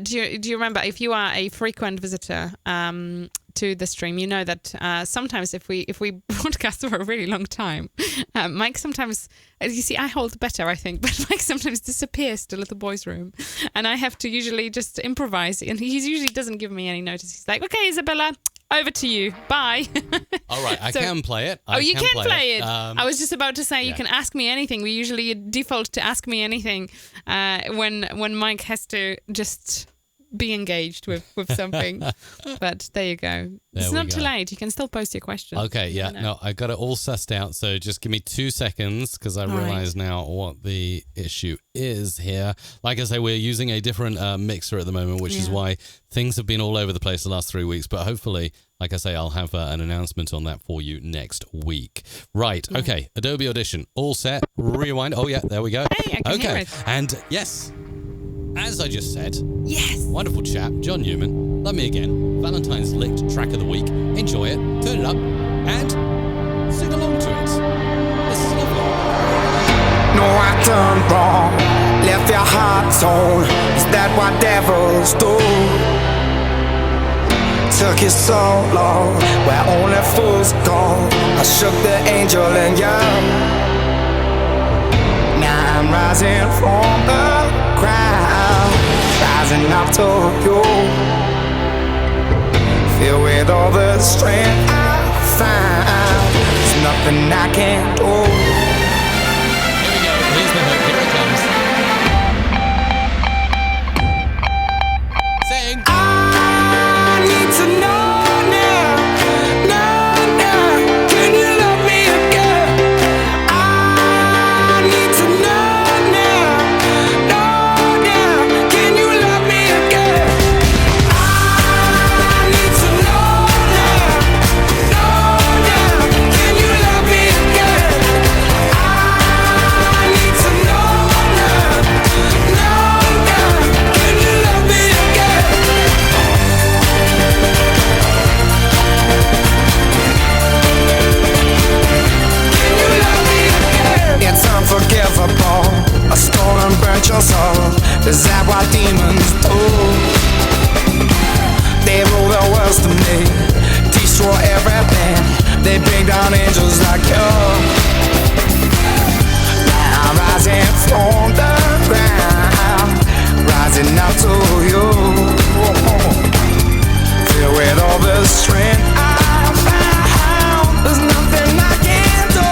do you remember, if you are a frequent visitor to the stream, you know that sometimes if we broadcast for a really long time, Mike sometimes, as you see, I hold better, I think, but Mike sometimes disappears to the little boy's room, and I have to usually just improvise, and he usually doesn't give me any notice. He's like, "Okay, Isabella, over to you. Bye." All right, I can play it. You can play it. I was just about to say you can ask me anything. We usually default to ask me anything when Mike has to just be engaged with something. But there you go. It's not too late. You can still post your questions. Okay, yeah. No, I got it all sussed out. So just give me 2 seconds because I realize now what the issue is here. Like I say, we're using a different mixer at the moment, which is why things have been all over the place the last 3 weeks. But hopefully, like I say, I'll have an announcement on that for you next week. Right. Yeah. Okay. Adobe Audition. All set. Rewind. Oh, yeah. There we go. Hey, I can hear it. And yes, as I just said, yes, wonderful chap, John Newman. Love Me Again. Valentine's Licked track of the week. Enjoy it. Turn it up. And sing along to it. This is lovely. No, I done wrong. Left your heart torn. Is that what devils do? Took you so long, where only fools go. I shook the angel in you. Now I'm rising from the ground, rising up to you. Filled with all the strength I found, there's nothing I can't do. Here we go, here's the hook, here it comes. Sing! I need to know now, can you love me again? I need to know now, can you love me again? I need to know now, can you love me again? I need to know now, can you love me again? It's unforgivable. A stolen burnt your soul. Is that what demons do? They rule the world to me, destroy everything. They bring down angels like you. Now I'm rising from the ground, rising up to you. Filled with all the strength I found, there's nothing I can't do.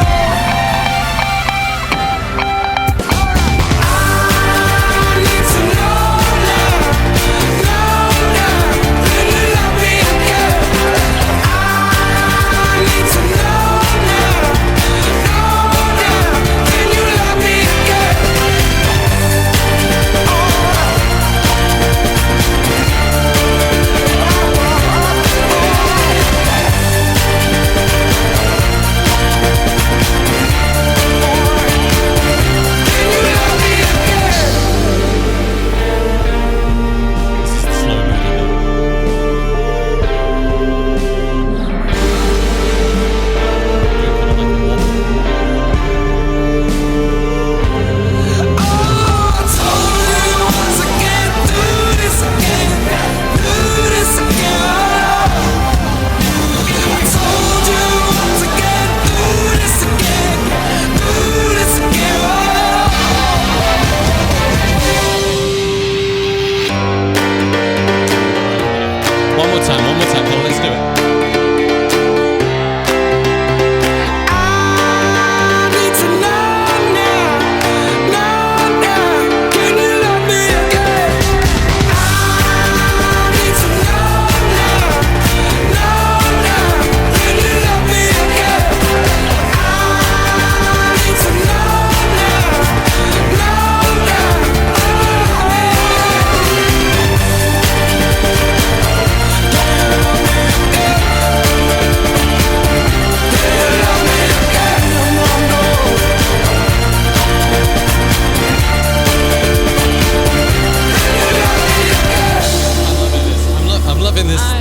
One more time, come on, let's do it.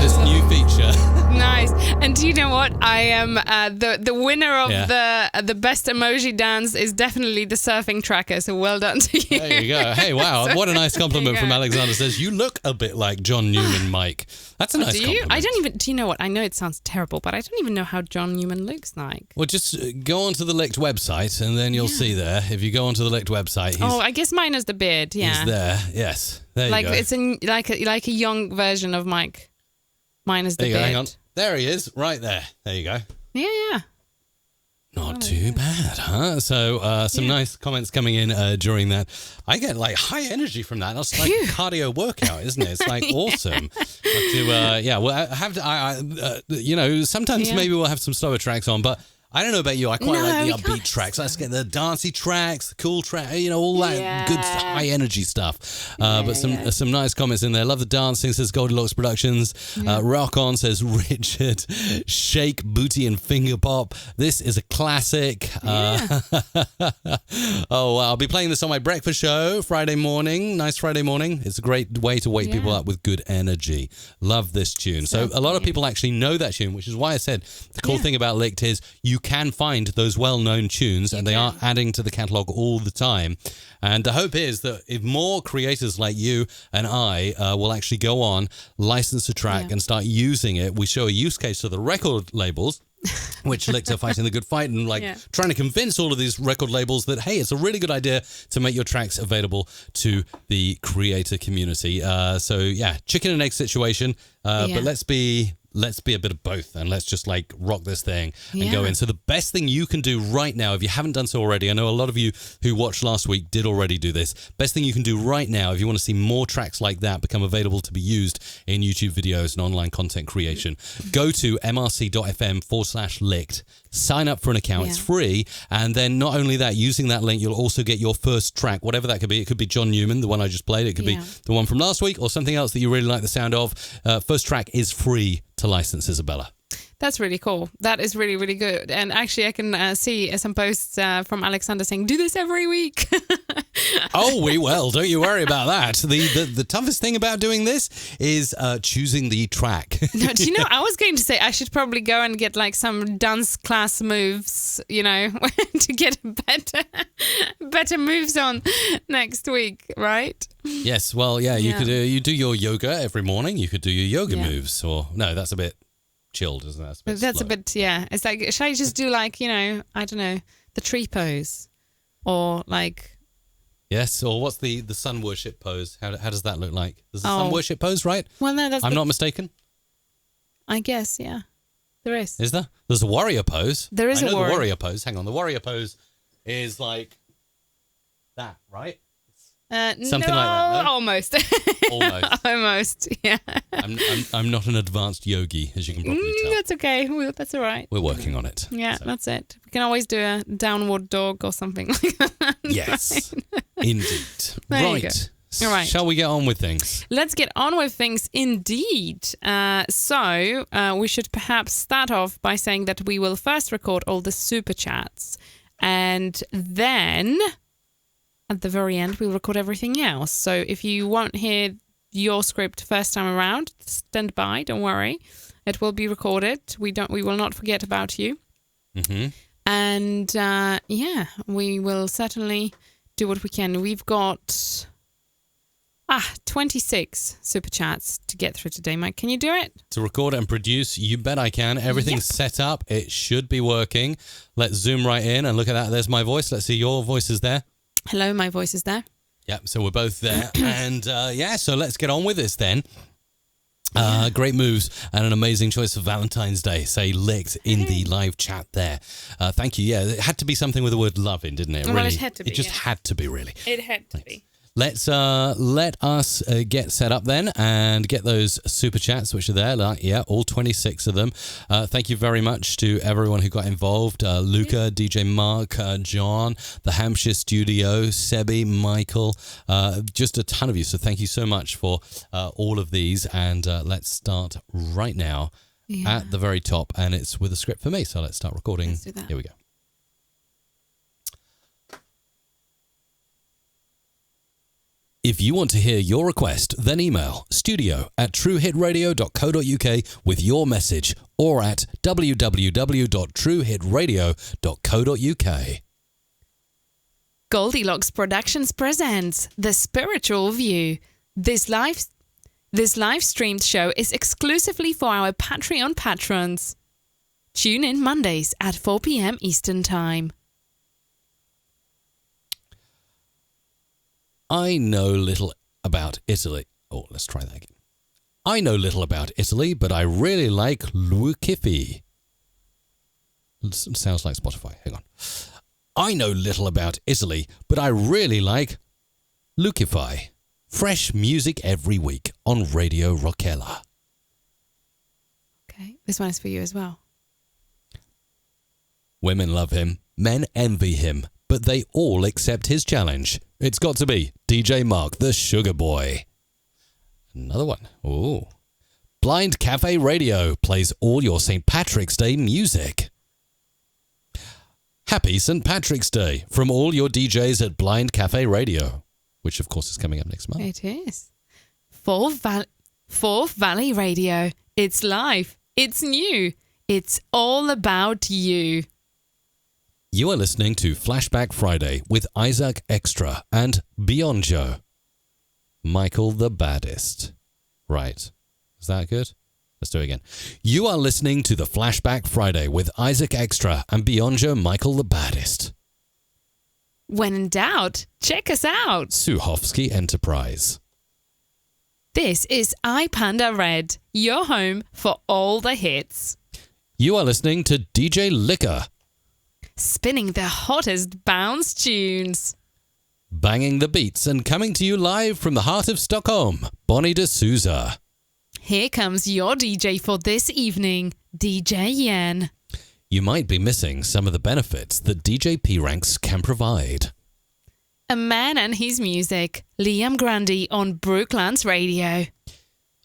This new feature. Nice. And do you know what? I am the winner of the best emoji dance is definitely the surfing tracker. So well done to you. There you go. Hey, wow! What a nice compliment from Alexander. Says you look a bit like John Newman, Mike. That's a nice compliment. I don't even. Do you know what? I know it sounds terrible, but I don't even know how John Newman looks like. Well, just go onto the Licked website, and then you'll see there. If you go onto the Licked website, I guess mine is the beard. Yeah, he's there. Yes, there you go. It's like a young version of Mike. Mine is the beard. Hang on. There he is, right there. There you go. Yeah. Not too bad, huh? So some nice comments coming in during that. I get like high energy from that. That's like a cardio workout, isn't it? It's like awesome. Well, I have to, sometimes maybe we'll have some slower tracks on, but I don't know about you. I quite like the upbeat tracks. Let's get the dancey tracks, the cool track, all that good high energy stuff. But some nice comments in there. Love the dancing, says Goldilocks Productions. Rock On, says Richard. Shake, Booty and Finger Pop. This is a classic. I'll be playing this on my breakfast show Friday morning. Nice Friday morning. It's a great way to wake people up with good energy. Love this tune. So a lot of people actually know that tune, which is why I said the cool thing about Licked is you can find those well-known tunes, and they are adding to the catalogue all the time. And the hope is that if more creators like you and I will actually go on, license a track and start using it, we show a use case to the record labels, which Licked are fighting the good fight and trying to convince all of these record labels that, hey, it's a really good idea to make your tracks available to the creator community. Chicken and egg situation, but let's be a bit of both, and let's just like rock this thing and go in. So the best thing you can do right now, if you haven't done so already, I know a lot of you who watched last week did already do this. Best thing you can do right now, if you want to see more tracks like that become available to be used in YouTube videos and online content creation, go to mrc.fm/licked. Sign up for an account. It's free. And then not only that, using that link, you'll also get your first track, whatever that could be. It could be John Newman, the one I just played. It could be the one from last week or something else that you really like the sound of. First track is free to license, Isabella. That's really cool. That is really, really good. And actually, I can see some posts from Alexander saying, do this every week. Oh, we will. Don't you worry about that. The toughest thing about doing this is choosing the track. No, do you know, I was going to say I should probably go and get like some dance class moves, to get better moves on next week, right? Yes. Well, you could you do your yoga every morning. You could do your yoga moves, or no, that's a bit chilled, isn't that? That's a bit, It's like, should I just do like, I don't know, the tree pose, or like. Yes, or what's the sun worship pose? How does that look like? There's a sun worship pose, right? Well, no, I'm not mistaken. I guess, there is. Is there? There's a warrior pose. There is the warrior pose. Hang on, the warrior pose is like that, right? Something like that. No? Almost. Almost. Yeah. I'm not an advanced yogi, as you can probably tell. That's okay. That's all right. We're working on it. Yeah, so. That's it. We can always do a downward dog or something like that. Yes, indeed. Right. All right. Shall we get on with things? Let's get on with things indeed. So we should perhaps start off by saying that we will first record all the super chats, and then at the very end, we'll record everything else. So if you won't hear your script first time around, stand by. Don't worry, it will be recorded. We will not forget about you. Mm-hmm. And we will certainly do what we can. We've got 26 super chats to get through today, Mike. Can you do it? To record and produce, you bet I can. Everything's set up. It should be working. Let's zoom right in and look at that. There's my voice. Let's see your voices there. Hello, my voice is there. Yeah, so we're both there. And so let's get on with this then. Great moves and an amazing choice for Valentine's Day. Say Licked in the live chat there. Thank you. Yeah, it had to be something with the word love in, didn't it? Well, it had to be. It just had to be, really. It had to be. Let's let us get set up then and get those super chats, which are there. All 26 of them. Thank you very much to everyone who got involved. Luca, DJ Mark, John, the Hampshire Studio, Sebi, Michael, just a ton of you. So thank you so much for all of these. And let's start right now at the very top. And it's with a script for me. So let's start recording. Let's do that. Here we go. If you want to hear your request, then email studio@truehitradio.co.uk with your message, or at www.truehitradio.co.uk. Goldilocks Productions presents The Spiritual View. This live streamed show is exclusively for our Patreon patrons. Tune in Mondays at 4 p.m. Eastern Time. I know little about Italy. Oh, let's try that again. I know little about Italy, but I really like Lucifi. Sounds like Spotify. Hang on. I know little about Italy, but I really like Lucify. Fresh music every week on Radio Rockella. Okay, this one is for you as well. Women love him, men envy him, but they all accept his challenge. It's got to be DJ Mark, the Sugar Boy. Another one. Ooh. Blind Cafe Radio plays all your St. Patrick's Day music. Happy St. Patrick's Day from all your DJs at Blind Cafe Radio, which of course is coming up next month. It is. Fourth Valley Radio. It's live. It's new. It's all about you. You are listening to Flashback Friday with Isaac Extra and Beyond Joe. Michael the Baddest. Right. Is that good? Let's do it again. You are listening to the Flashback Friday with Isaac Extra and Beyond Joe, Michael the Baddest. When in doubt, check us out. Suhovsky Enterprise. This is iPanda Red, your home for all the hits. You are listening to DJ Liquor. Spinning the hottest bounce tunes. Banging the beats and coming to you live from the heart of Stockholm, Bonnie D'Souza. Here comes your DJ for this evening, DJ Yen. You might be missing some of the benefits that DJ P-Ranks can provide. A man and his music, Liam Grundy on Brooklands Radio.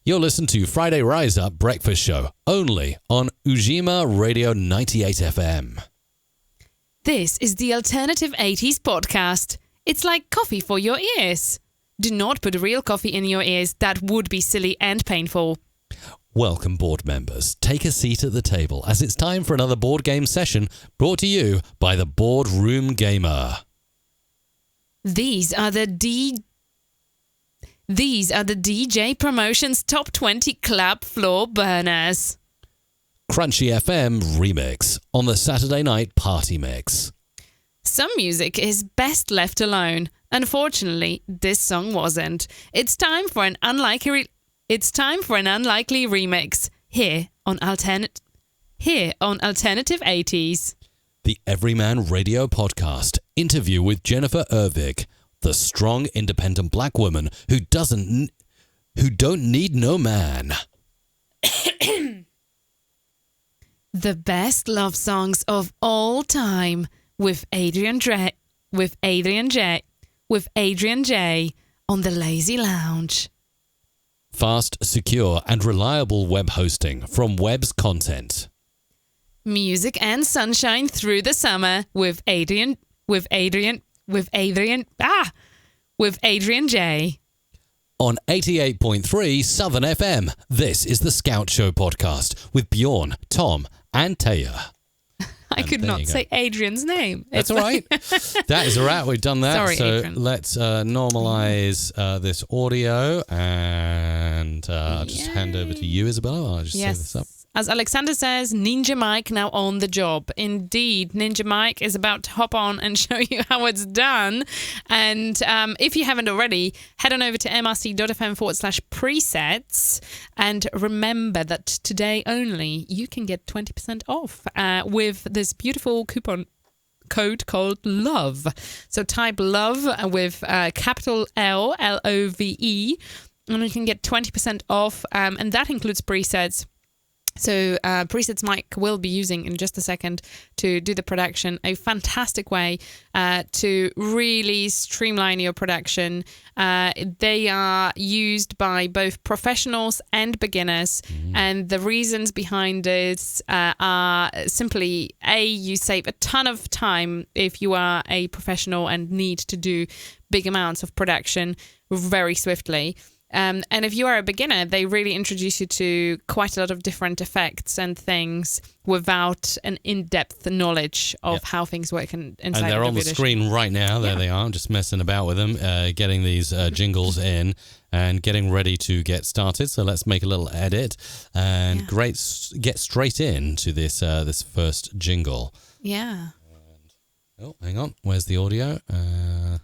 You'll listen to Friday Rise Up Breakfast Show, only on Ujima Radio 98 FM. This is the Alternative 80s podcast. It's like coffee for your ears. Do not put real coffee in your ears. That would be silly and painful. Welcome, board members. Take a seat at the table as it's time for another board game session brought to you by the Boardroom Gamer. These are the DJ Promotions Top 20 Club Floor Burners. Crunchy FM Remix on the Saturday Night Party Mix. Some music is best left alone. Unfortunately, this song wasn't. It's time for an unlikely remix here on Alternative 80s. The Everyman Radio Podcast interview with Jennifer Ervig, the strong, independent black woman who don't need no man. The best love songs of all time with Adrian J on the Lazy Lounge. Fast, secure, and reliable web hosting from Web's Content. Music and sunshine through the summer with Adrian J. On 88.3 Southern FM, this is the Scout Show podcast with Bjorn, Tom, and Taya. I could not say Adrian's name. That's all right. That is a wrap. We've done that. Sorry, so Adrian. let's normalize this audio, and I'll just hand over to you, Isabella. I'll just set this up. As Alexander says, Ninja Mike now on the job. Indeed, Ninja Mike is about to hop on and show you how it's done. And if you haven't already, head on over to mrc.fm/presets. And remember that today only, you can get 20% off with this beautiful coupon code called LOVE. So type LOVE with capital L, L-O-V-E, and you can get 20% off. And that includes presets. So presets Mike will be using in just a second to do the production. A fantastic way to really streamline your production. They are used by both professionals and beginners. And the reasons behind this are simply, you save a ton of time if you are a professional and need to do big amounts of production very swiftly. And if you are a beginner, they really introduce you to quite a lot of different effects and things without an in-depth knowledge of how things work inside. And they're on the screen right now. There they are. I'm just messing about with them, getting these jingles in and getting ready to get started. So let's make a little edit and get straight into this this first jingle. Yeah. And, hang on. Where's the audio? Okay.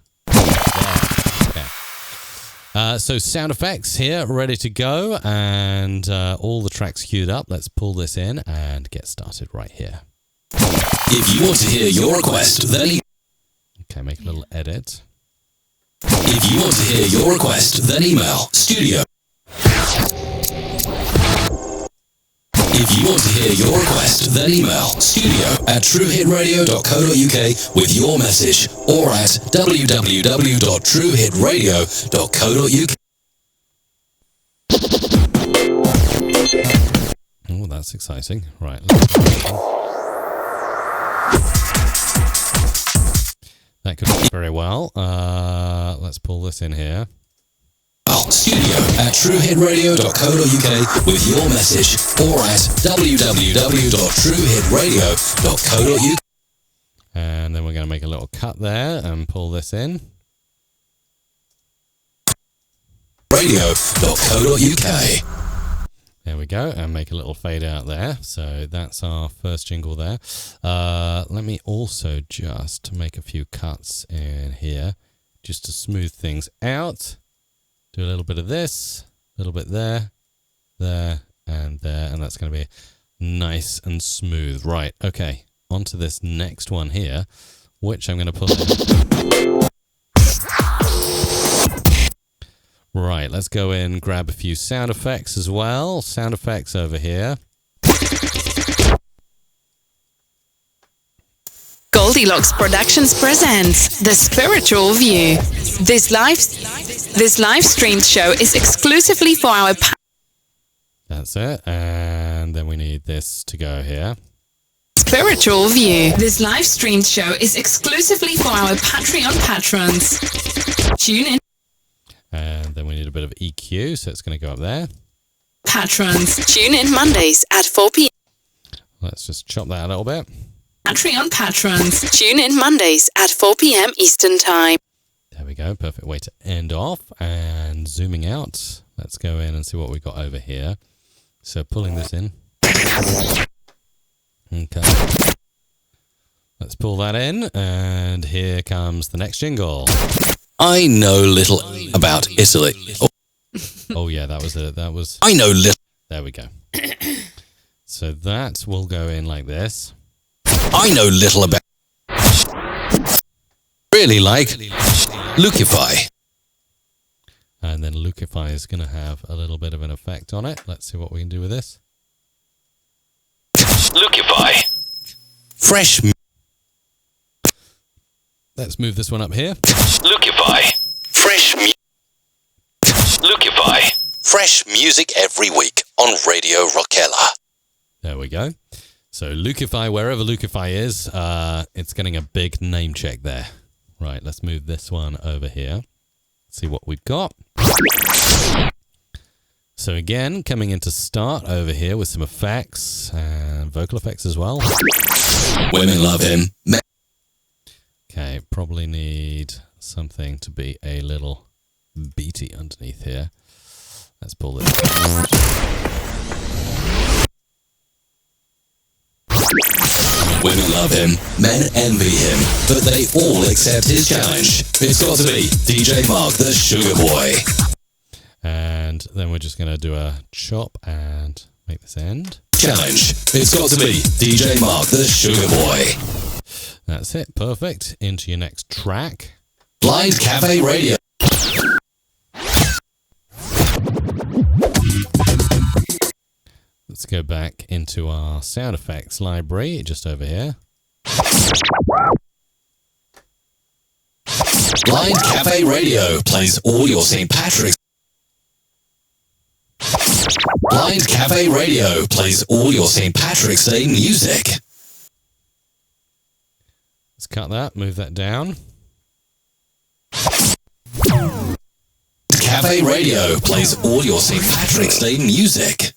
So sound effects here, ready to go, and all the tracks queued up. Let's pull this in and get started right here. If you want to hear your request, then Okay, make a little edit. if you want to hear your request, then email studio. If you want to hear your request, then email studio@truehitradio.co.uk with your message, or at www.truehitradio.co.uk. Oh, that's exciting. Right. That could work very well. Let's pull this in here. Studio@truehitradio.co.uk with your message, or at www.truehitradio.co.uk. And then we're going to make a little cut there and pull this in. Radio.co.uk. There we go, and make a little fade out there. So that's our first jingle there. Let me also just make a few cuts in here, just to smooth things out. Do a little bit of this, a little bit there, and that's going to be nice and smooth. Right, okay, on to this next one here, which I'm going to pull in. Right, let's go in, grab a few sound effects as well. Sound effects over here. Goldilocks Productions presents The Spiritual View. This live streamed show is exclusively for our That's it. And then we need this to go here. Spiritual View. This live streamed show is exclusively for our Patreon patrons. Tune in. And then we need a bit of EQ, so it's going to go up there. Patrons. Tune in Mondays at 4 p.m. Let's just chop that a little bit. Patreon patrons. Tune in Mondays at 4 p.m. Eastern Time. There we go. Perfect way to end off. And zooming out, let's go in and see what we've got over here. So pulling this in. Okay. Let's pull that in. And here comes the next jingle. I know little about Italy. Oh yeah, that was. I know little. There we go. So that will go in like this. I know little about. Really like Lucify. And then Lucify is going to have a little bit of an effect on it. Let's see what we can do with this. Lucify. Fresh. Let's move this one up here. Lucify. Fresh. Lucify. Fresh music every week on Radio Rockella. There we go. So Lucify, wherever Lucify is, it's getting a big name check there. Right, let's move this one over here. See what we've got. So again, coming into start over here with some effects and vocal effects as well. Women love him. Okay, probably need something to be a little beaty underneath here. Let's pull this. Women love him, men envy him, but they all accept his challenge. It's got to be DJ Mark the Sugar Boy. And then we're just going to do a chop and make this end. Challenge. It's got to be DJ Mark the Sugar Boy. That's it. Perfect. Into your next track. Blind Cafe Radio. Let's go back into our sound effects library, just over here. Blind Cafe Radio plays all your St. Patrick's. Blind Cafe Radio plays all your St. Patrick's Day music. Let's cut that, move that down. Cafe Radio plays all your St. Patrick's Day music.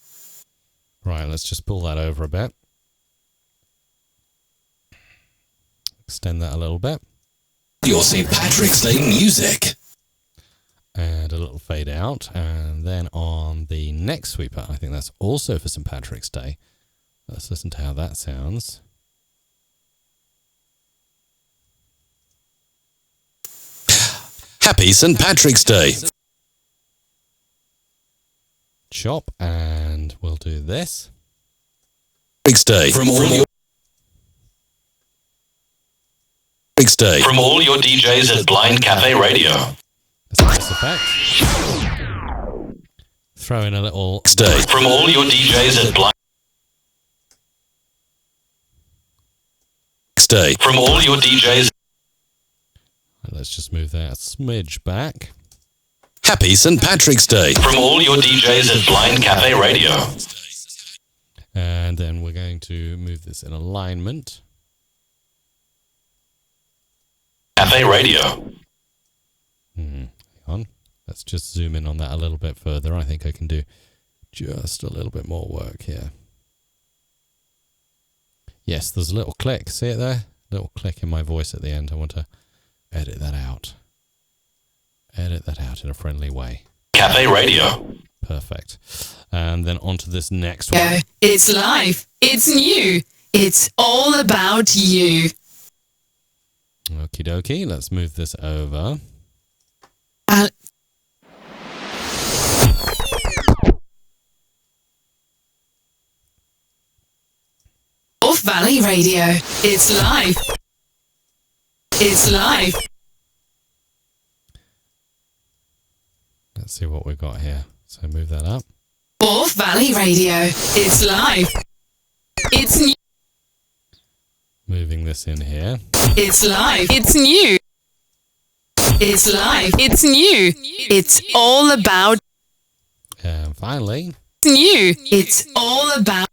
Right, let's just pull that over a bit. Extend that a little bit. Your St. Patrick's Day music. And a little fade out. And then on the next sweeper, I think that's also for St. Patrick's Day. Let's listen to how that sounds. Happy St. Patrick's Day. Chop, and we'll do this. Patrick's Day from all your Day. From all your DJs at Blind Cafe Radio. That's a nice effect. Throw in a little... Day. From all your DJs at Blind... Day. From all your DJs... Let's just move that a smidge back. Happy St. Patrick's Day. From all your DJs at Blind Cafe Radio. And then we're going to move this in alignment. Cafe Radio. Hang on. Let's just zoom in on that a little bit further. I think I can do just a little bit more work here. Yes, there's a little click. See it there? Little click in my voice at the end. I want to edit that out. Edit that out in a friendly way. Cafe Radio. Perfect. And then on to this next one. It's live. It's new. It's all about you. Okie dokie. Let's move this over. Off Valley Radio. It's live. It's live. Let's see what we've got here. So move that up. Off Valley Radio. It's live. It's new. Moving this in here. It's live. It's new. It's live. It's new. It's all about And finally, new. It's all about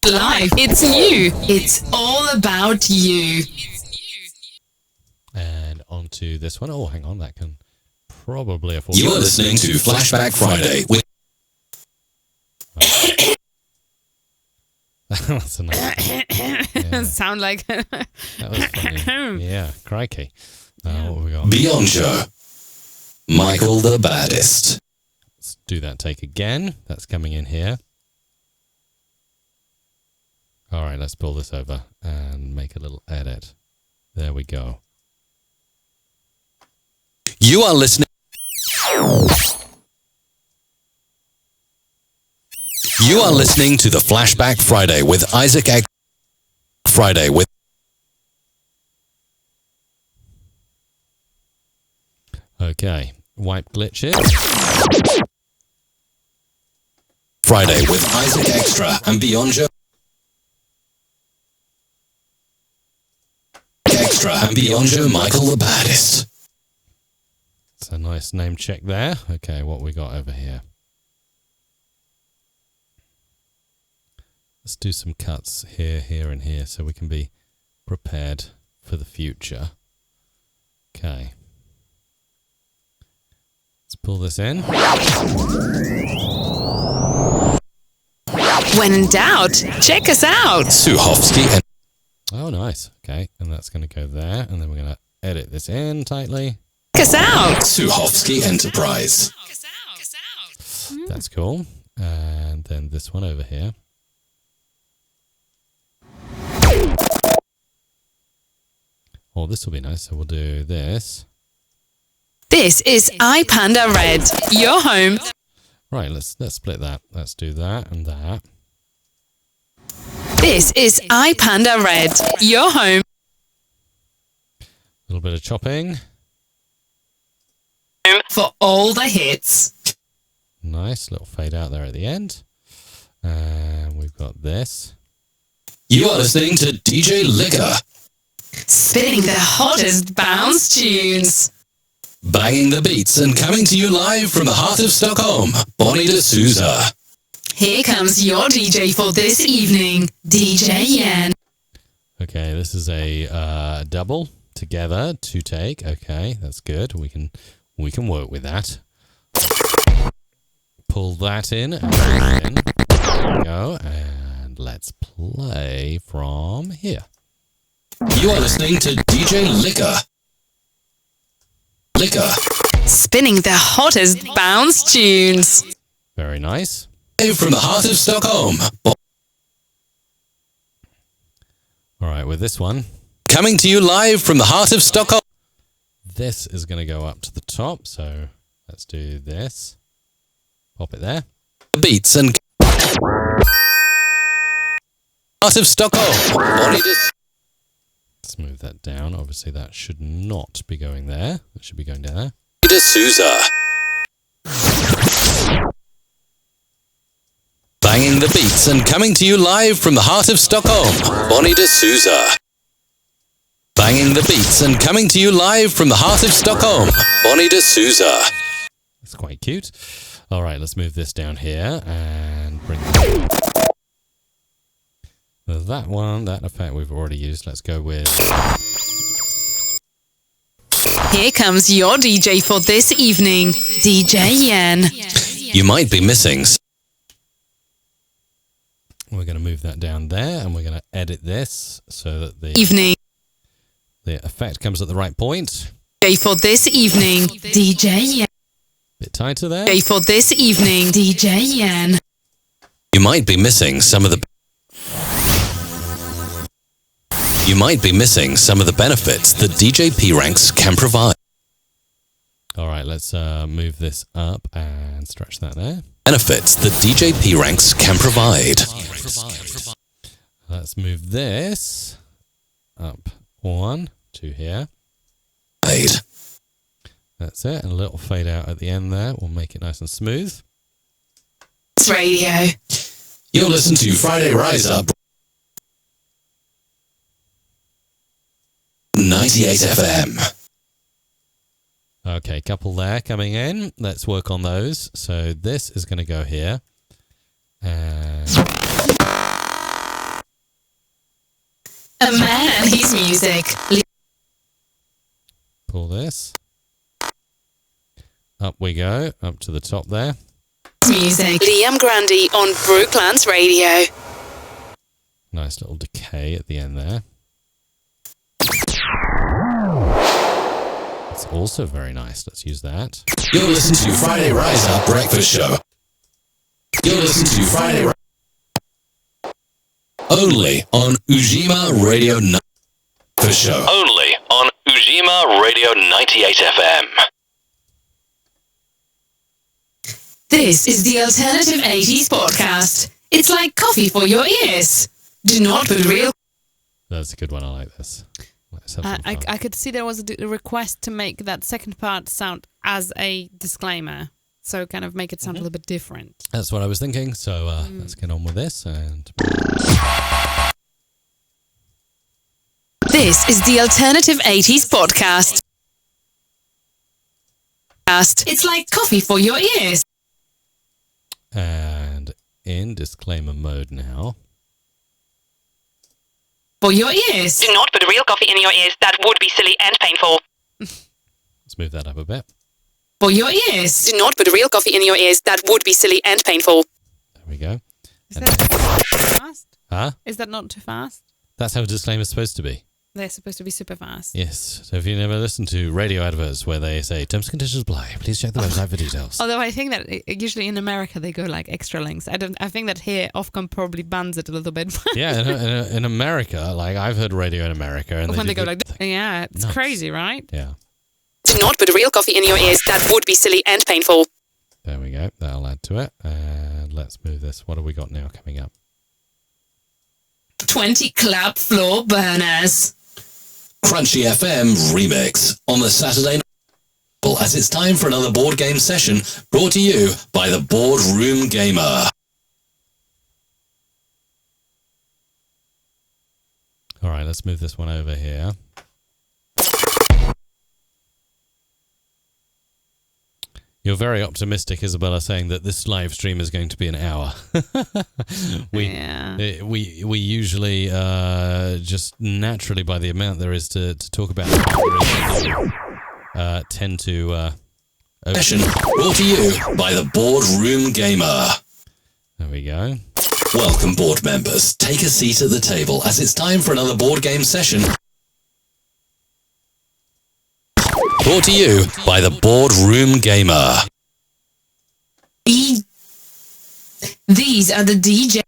live. It's new. It's all about you. and onto this one. Oh, hang on. That can probably afford. You are listening to Flashback Friday with... That's a nice. Yeah, Sound like that was funny. Yeah, crikey. What have we got? Beyond Show. Michael the Baddest. Let's do that take again. That's coming in here. All right, let's pull this over and make a little edit. There we go. You are listening... You are listening to the Flashback Friday with Isaac Egg. Friday with... Okay, wipe glitches. Friday with Isaac Extra and Beyond Show. Extra and Beyond Show, Michael the Baddest. It's a nice name check there. Okay, what we got over here? Let's do some cuts here, here, and here so we can be prepared for the future. Okay. Let's pull this in. When in doubt, check us out. Suhovsky and... Oh, nice. Okay, and that's going to go there, and then we're going to edit this in tightly. Check us out. Suhovsky Enterprise. That's cool. And then this one over here. Oh, this will be nice. So we'll do this. This is iPanda Red, your home. Right, let's split that. Let's do that and that. This is iPanda Red, your home. A little bit of chopping. For all the hits. Nice little fade out there at the end. And we've got this. You are listening to DJ Liquor. Spinning the hottest bounce tunes. Banging the beats and coming to you live from the heart of Stockholm, Bonnie D'Souza. Here comes your DJ for this evening, DJ Yen. Okay, this is a double together to take. Okay, that's good. We can work with that. Pull that in. And there we go. And let's play from here. You are listening to DJ Liquor. Liquor. Spinning the hottest bounce tunes. Very nice. Live from the heart of Stockholm. All right, with this one, Coming to you live from the heart of Stockholm. this is going to go up to the top. So let's do this. Pop it there. Beats and Heart of Stockholm. Let's move that down. Obviously, that should not be going there. It should be going down there. De Souza. Banging the beats and coming to you live from the heart of Stockholm. Bonnie de Souza. Banging the beats and coming to you live from the heart of Stockholm. Bonnie de Souza. That's quite cute. All right, let's move this down here and bring that one. That effect we've already used. Let's go with... Here comes your DJ for this evening, DJ Yen. You might be missing. We're going to move that down there, and we're going to edit this so that the effect comes at the right point. DJ for this evening, DJ Yen. Bit tighter there. DJ for this evening, DJ Yen. You might be missing some of the... You might be missing some of the benefits that DJP ranks can provide. All right, let's move this up and stretch that there. Benefits that DJP ranks can provide. Let's move this up 1 to here. Fade. That's it. And a little fade out at the end there. We'll make it nice and smooth. Radio. You'll listen to Friday Rise Up 98 FM. Okay, couple there coming in. Let's work on those. So this is going to go here. And A man and his music. pull this. Up we go. Up to the top there. Music. Liam Grandi on Brooklands Radio. Nice little decay at the end there. It's also very nice. Let's use that. You'll listen to Friday Rise Up Breakfast Show. You'll listen to Friday Rise only on Ujima Radio Breakfast Show. Only on Ujima Radio 98 FM. This is the Alternative 80s podcast. It's like coffee for your ears. Do not put real... That's a good one. I like this. Let's have some fun. I could see there was a request to make that second part sound as a disclaimer. So kind of make it sound a little bit different. That's what I was thinking. So let's get on with this. And This is the Alternative 80s podcast. It's like coffee for your ears. and in disclaimer mode now. For your ears. Do not put real coffee in your ears. That would be silly and painful. Let's move that up a bit. For your ears. Do not put real coffee in your ears. That would be silly and painful. There we go. Is that too fast? Huh? Is that not too fast? That's how a disclaimer is supposed to be. They're supposed to be super fast. Yes. So if you never listen to radio adverts where they say terms and conditions apply, please check the website for details. Although I think that usually in America they go like extra lengths. I think that here Ofcom probably bans it a little bit. Yeah, in America, like I've heard radio in America, and when they go the- like, yeah, it's Nuts. crazy, right? yeah. Do not put real coffee in your ears. That would be silly and painful. There we go. That'll add to it. And let's move this. What have we got now coming up? 20 club floor burners. Crunchy FM remix on the Saturday night as it's time for another board game session brought to you by the Boardroom Gamer. All right, let's move this one over here. You're very optimistic, Isabella, saying that this live stream is going to be an hour. We usually just naturally, by the amount there is to talk about, tend to Session brought to you by the Boardroom Gamer. There we go. Welcome, board members. Take a seat at the table as it's time for another board game session. Brought to you by the Boardroom Gamer. These are the DJ.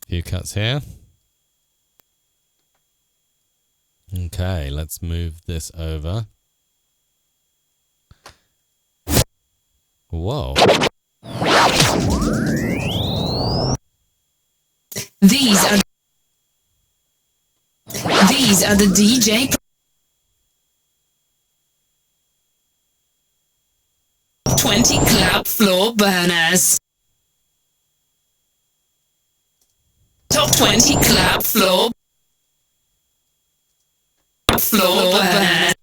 Few cuts here. Okay, let's move this over. Whoa. These are the DJ 20 club floor burners. Top 20 club floor burners.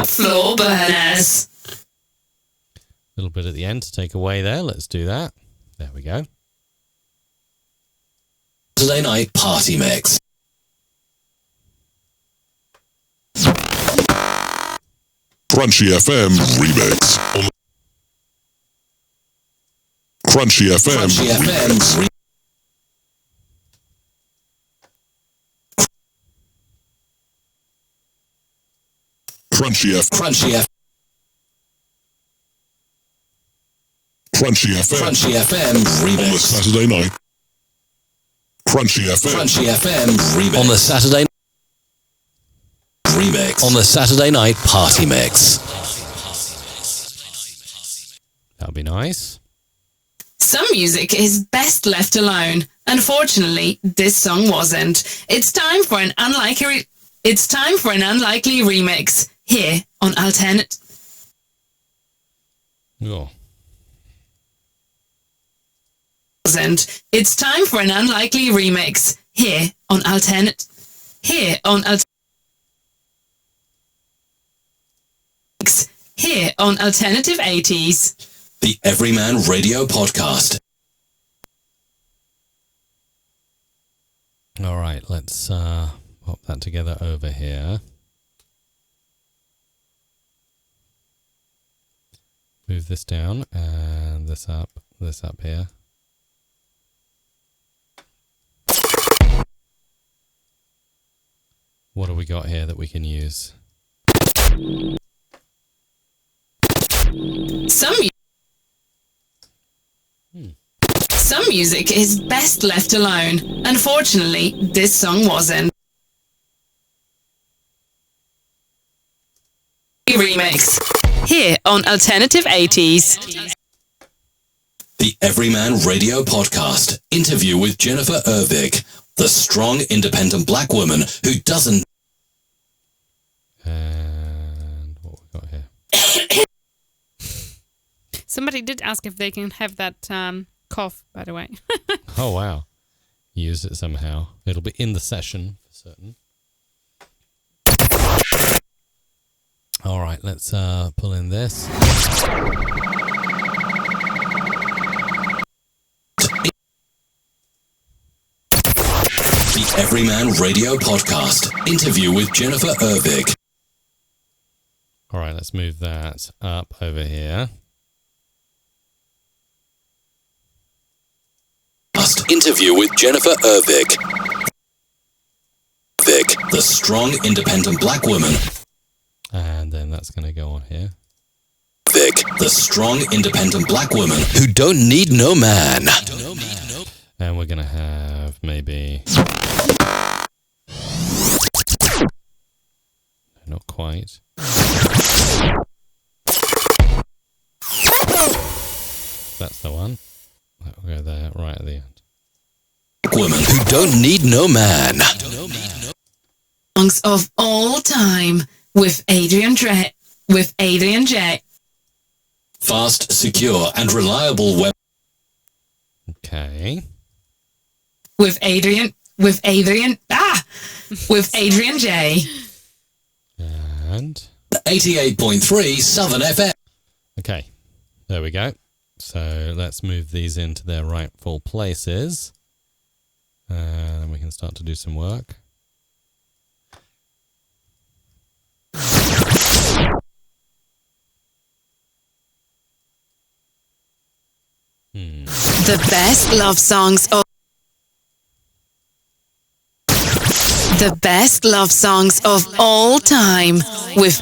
Floor burners. A little bit at the end to take away there. Let's do that. There we go. Saturday night party mix. Crunchy FM remix. Crunchy FM. Crunchy FM. Crunchy FM. Crunchy FM. Crunchy FM. Crunchy FM On the remix. Saturday night. Crunchy FM. Crunchy FM remix. On the Saturday remix. On the Saturday night party mix. That'll be nice. Some music is best left alone. Unfortunately, this song wasn't. It's time for an unlikely remix here on Alternate. Oh. It's time for an unlikely remix here on Alternative 80s. The Everyman Radio Podcast. All right, let's pop that together over here. Move this down and this up here. What have we got here that we can use? Some music is best left alone. Unfortunately, this song wasn't. Remix here on Alternative 80s. The Everyman Radio Podcast. Interview with Jennifer Ervig, the strong, independent black woman who doesn't... And what we got here? Somebody did ask if they can have that cough, by the way. Oh, wow. Use it somehow. It'll be in the session for certain. All right, let's pull in this. The Everyman Radio Podcast. Interview with Jennifer Ervig. All right, let's move that up over here. Interview with Jennifer Ervig. The strong, independent black woman. And then that's going to go on here. The strong, independent black woman who don't need no man. And we're going to have maybe... Not quite. That's the one. That'll go there, right at the end. Woman who don't need no man. Songs of all time with Adrian J. Fast, secure, and reliable web. Okay. With Adrian J. And 88.3 Southern FM. okay, there we go. So let's move these into their rightful places. And we can start to do some work. The best love songs of all time with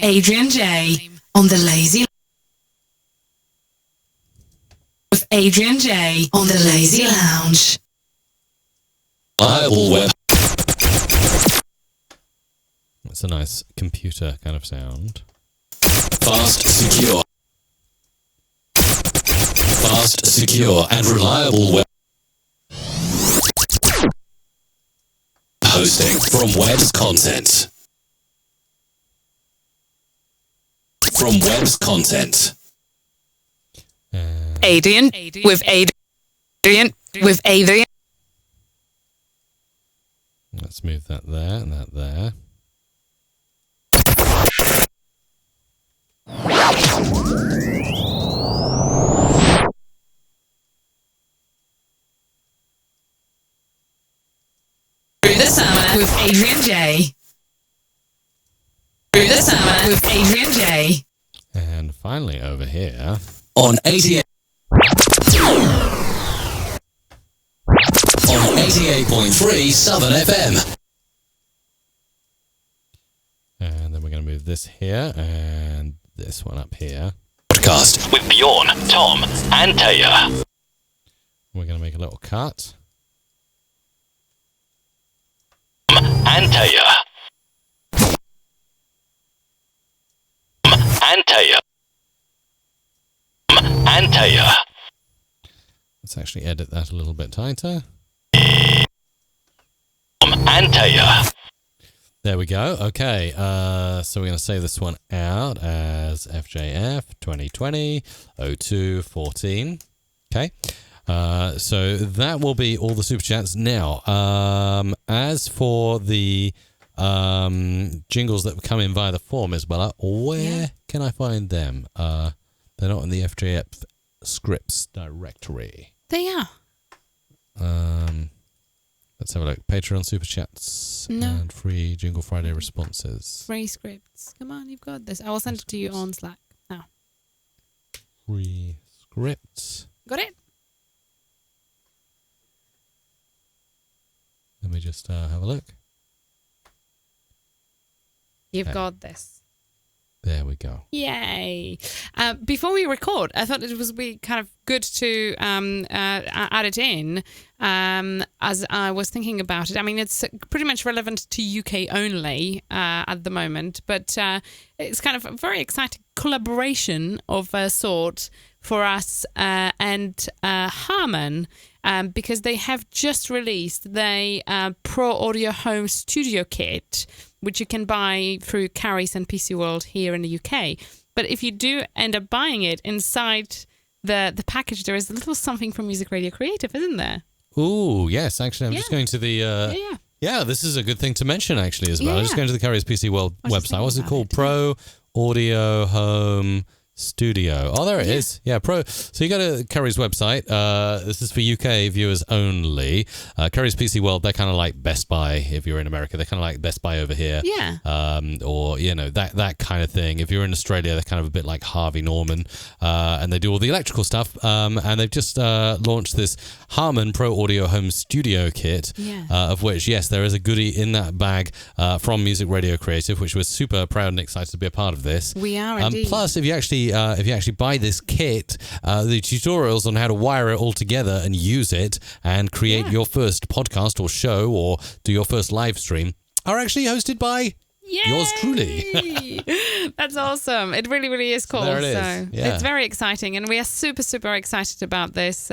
Adrian J on the lazy lounge. Reliable web. It's a nice computer kind of sound. Fast, secure. Fast, secure, and reliable web hosting from Web's content. From Web's content. Adrian with Adrian with Adrian. Let's move that there and that there. Through the summer with Adrian J. Through the summer with Adrian J. And finally over here On 88. On 88.3 Southern FM. and then we're going to move this here and this one up here. Podcast with Bjorn, Tom, and Taya. We're going to make a little cut. And Taya. And Taya. And Taya. Let's actually edit that a little bit tighter. And Taya. There we go. Okay, so we're going to save this one out as FJF 2020 02 14. Okay, so that will be all the super chats. Now, as for the jingles that come in via the form, Isabella, where can I find them? They're not in the FJF scripts directory. They are. Let's have a look. Patreon super chats and free Jingle Friday responses. Free scripts. Come on, you've got this. I will send it to you on Slack now. Free scripts. Got it? Let me just have a look. You've got this. There we go. Yay. Before we record, I thought it was be kind of good to add it in as I was thinking about it. I mean, it's pretty much relevant to UK only at the moment, but it's kind of a very exciting collaboration of a sort for us and Harman because they have just released the Pro Audio Home Studio Kit, which you can buy through Carries and PC World here in the UK. But if you do end up buying it, inside the package, there is a little something from Music Radio Creative, isn't there? Ooh, yes. Actually, I'm just going to the... Yeah, this is a good thing to mention, actually, as well. I'm just going to the Carries PC World website. What's it called? Pro Audio Home Studio. Oh, there it is. Yeah, Pro. So you go to Carrie's website. This is for UK viewers only. Carrie's PC World, they're kind of like Best Buy if you're in America. They're kind of like Best Buy over here. Yeah. Or, you know, that kind of thing. If you're in Australia, they're kind of a bit like Harvey Norman. And they do all the electrical stuff. And they've just launched this Harman Pro Audio Home Studio Kit, of which, yes, there is a goodie in that bag from Music Radio Creative, which we're super proud and excited to be a part of this. We are indeed. Plus, if you actually buy this kit, the tutorials on how to wire it all together and use it and create your first podcast or show or do your first live stream are actually hosted by yours truly. That's awesome. It really, really is cool. There it is. So it's very exciting, and we are super, super excited about this.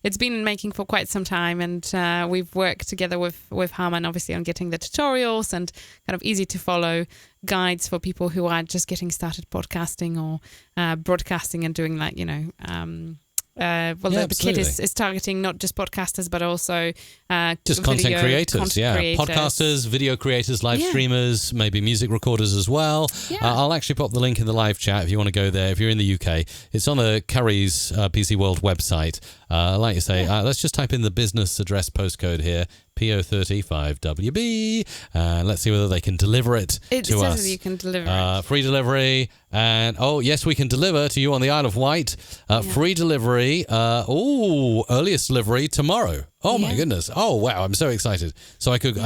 It's been in making for quite some time, and we've worked together with Harman, obviously, on getting the tutorials and kind of easy to follow guides for people who are just getting started podcasting or broadcasting and doing the kit is targeting not just podcasters but also just content creators, podcasters, video creators, live streamers, maybe music recorders as well. I'll actually pop the link in the live chat if you want to go there. If you're in the UK, it's on the Carrie's PC World website. Like you say, let's just type in the business address postcode here, PO35WB, and let's see whether they can deliver it to us. It says you can deliver it. Free delivery, and yes, we can deliver to you on the Isle of Wight. Free delivery. Earliest delivery tomorrow. Oh my goodness! Oh wow! I'm so excited. So I could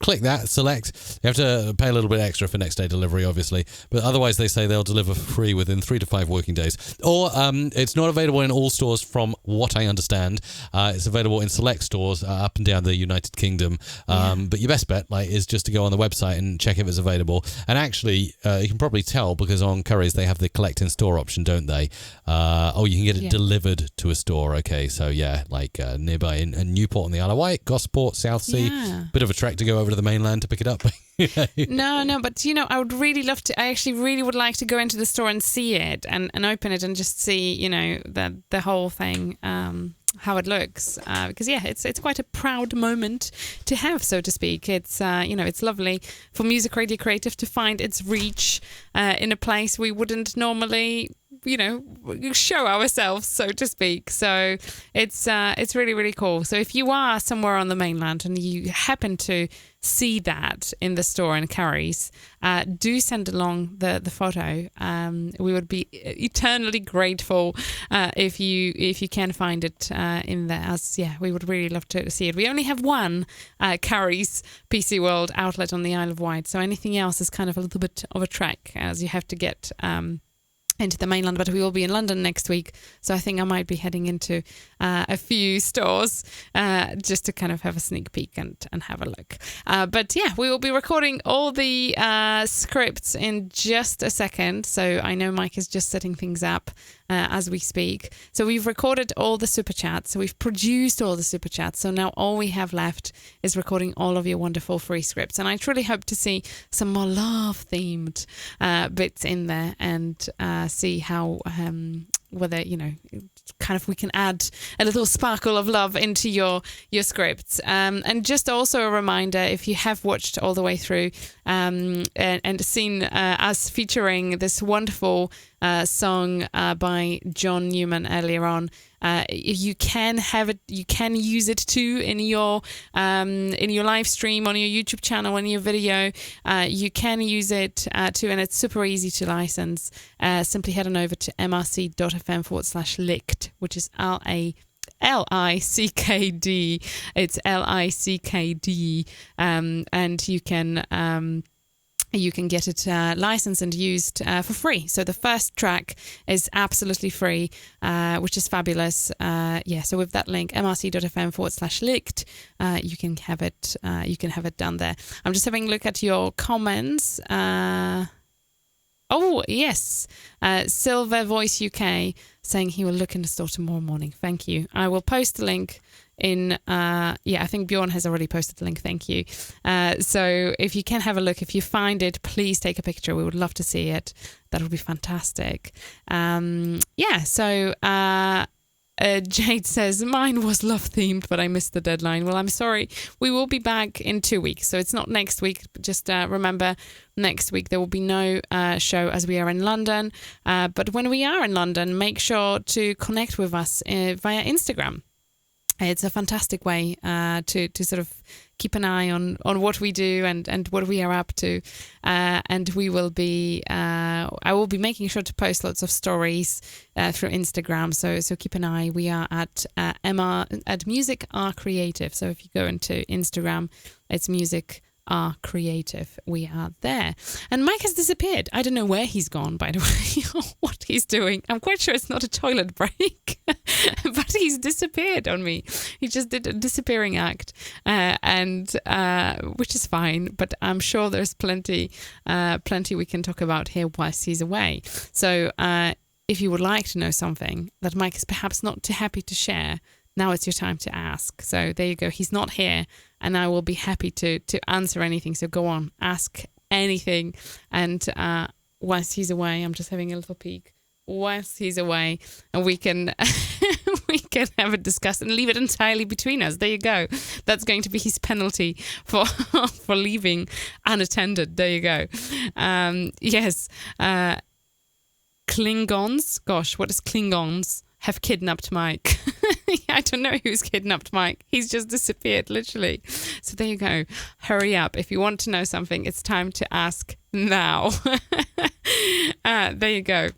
click that, select. You have to pay a little bit extra for next day delivery, obviously, but otherwise they say they'll deliver for free within 3 to 5 working days. Or it's not available in all stores, from what I understand. It's available in select stores up and down the United Kingdom. But your best bet, is just to go on the website and check if it's available. And actually, you can probably tell because on Currys they have the collect in store option, don't they? You can get it delivered to a store. Okay, so nearby in Newport on the Isle of Wight, Gosport, Southsea. Yeah. Bit of a trek to go over to the mainland to pick it up. No, but I would really love to. I actually really would like to go into the store and see it and open it and just see, the whole thing, how it looks. Because it's quite a proud moment to have, so to speak. It's it's lovely for Music Radio Creative to find its reach in a place we wouldn't normally show ourselves, so to speak. So it's really, really cool. So if you are somewhere on the mainland and you happen to see that in the store in Currys, do send along the photo. We would be eternally grateful if you can find it in there. We would really love to see it. We only have one Currys PC World outlet on the Isle of Wight, so anything else is kind of a little bit of a trek, as you have to get into the mainland, but we will be in London next week, so I think I might be heading into a few stores just to kind of have a sneak peek and have a look. But we will be recording all the scripts in just a second, so I know Mike is just setting things up as we speak. So we've recorded all the super chats, so we've produced all the super chats, so now all we have left is recording all of your wonderful free scripts, and I truly hope to see some more love themed bits in there and see how whether kind of we can add a little sparkle of love into your scripts. And just also a reminder, if you have watched all the way through and seen us featuring this wonderful song by John Newman earlier on, you can have it. You can use it too in your live stream on your YouTube channel, in your video. You can use it too, and it's super easy to license. Simply head on over to mrc.fm/licked, which is LICKD. It's LICKD, and you can get it licensed and used for free. So the first track is absolutely free, which is fabulous. So with that link, mrc.fm/licked, you can have it. You can have it down there. I'm just having a look at your comments. Oh yes, Silver Voice UK saying he will look in the store tomorrow morning. Thank you. I will post the link in I think Bjorn has already posted the link. Thank you. So if you can have a look, if you find it, please take a picture. We would love to see it. That would be fantastic. Jade says, mine was love themed, but I missed the deadline. Well, I'm sorry. We will be back in 2 weeks. So it's not next week. Just remember, next week there will be no show as we are in London. But when we are in London, make sure to connect with us via Instagram. It's a fantastic way to sort of keep an eye on what we do and what we are up to. And we will be, I will be making sure to post lots of stories through Instagram. So keep an eye. We are at Music Are Creative. So if you go into Instagram, it's Music Are Creative. We are there. And Mike has disappeared. I don't know where he's gone, by the way, or what he's doing. I'm quite sure it's not a toilet break, but he's disappeared on me. He just did a disappearing act, and which is fine, but I'm sure there's plenty we can talk about here whilst he's away. So if you would like to know something that Mike is perhaps not too happy to share, now it's your time to ask. So there you go. He's not here, and I will be happy to answer anything. So go on, ask anything. And whilst he's away, I'm just having a little peek. Whilst he's away, and we can we can have it discussed and leave it entirely between us. There you go. That's going to be his penalty for for leaving unattended. There you go. Yes. Klingons. Gosh, what is Klingons? Have kidnapped Mike. I don't know who's kidnapped Mike. He's just disappeared, literally. So there you go. Hurry up. If you want to know something, it's time to ask now. There you go.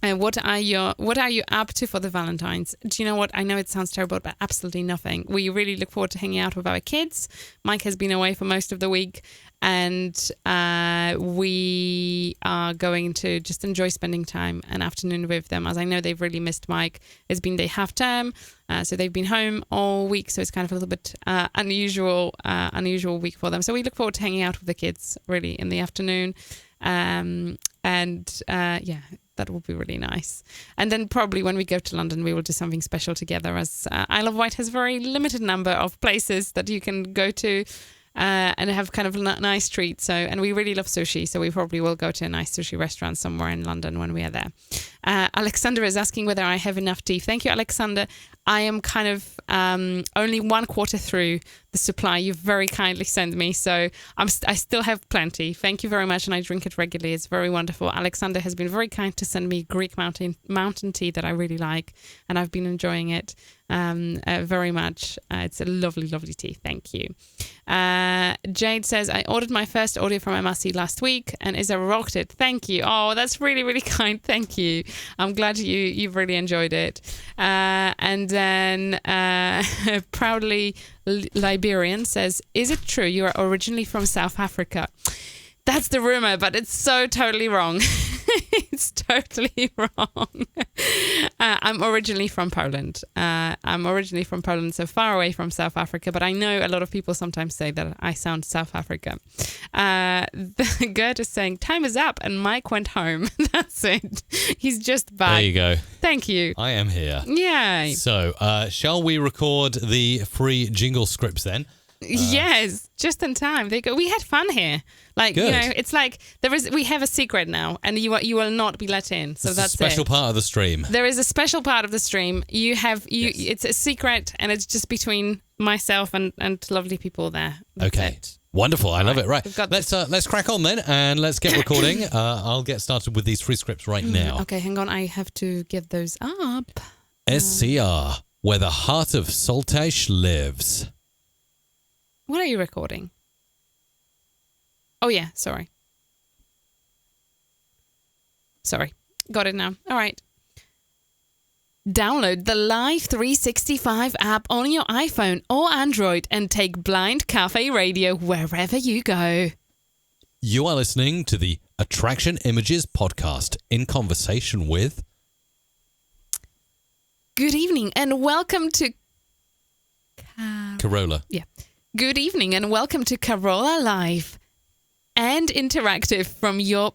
What are you up to for the Valentines? Do you know what? I know it sounds terrible, but absolutely nothing. We really look forward to hanging out with our kids. Mike has been away for most of the week, and we are going to just enjoy spending time an afternoon with them, as I know they've really missed Mike. It's been their half term, so they've been home all week, so it's kind of a little bit unusual week for them. So we look forward to hanging out with the kids really in the afternoon, that will be really nice. And then probably when we go to London, we will do something special together, as Isle of Wight has a very limited number of places that you can go to and have kind of nice treats. So, and we really love sushi, so we probably will go to a nice sushi restaurant somewhere in London when we are there. Alexander is asking whether I have enough tea. Thank you, Alexander. I am kind of only 1/4 through the supply you've very kindly sent me, so I still have plenty. Thank you very much, and I drink it regularly. It's very wonderful. Alexander has been very kind to send me Greek mountain tea that I really like, and I've been enjoying it very much. It's a lovely, lovely tea. Thank you. Jade says, I ordered my first audio from MRC last week, and Isa rocked it. Thank you. Oh, that's really, really kind. Thank you. I'm glad you've really enjoyed it. And then Proudly Liberian says, is it true you are originally from South Africa? That's the rumor, but it's so totally wrong. It's totally wrong. I'm originally from Poland. So far away from South Africa, but I know a lot of people sometimes say that I sound South Africa. Gert is saying, time is up, and Mike went home. That's it. He's just back. There you go. Thank you. I am here. Yay. So, shall we record the free jingle scripts then? Yes, just in time. They go. We had fun here. Like, Good. you know, it's like we have a secret now, and you will not be let in. So that's a special it. part of the stream. There is a special part of the stream. It's a secret, and it's just between myself and lovely people there. That's Okay. it. Wonderful. I love it. Right. We've got Let's crack on then, and let's get recording. I'll get started with these free scripts right now. Okay, hang on. I have to get those up. SCR, where the heart of Saltash lives. What are you recording? Oh, yeah. Sorry. Got it now. All right. Download the Live 365 app on your iPhone or Android and take Blind Cafe Radio wherever you go. You are listening to the Attraction Images podcast in conversation with... Good evening and welcome to... Corolla. Yeah. Good evening and welcome to Carolla Live and interactive from your...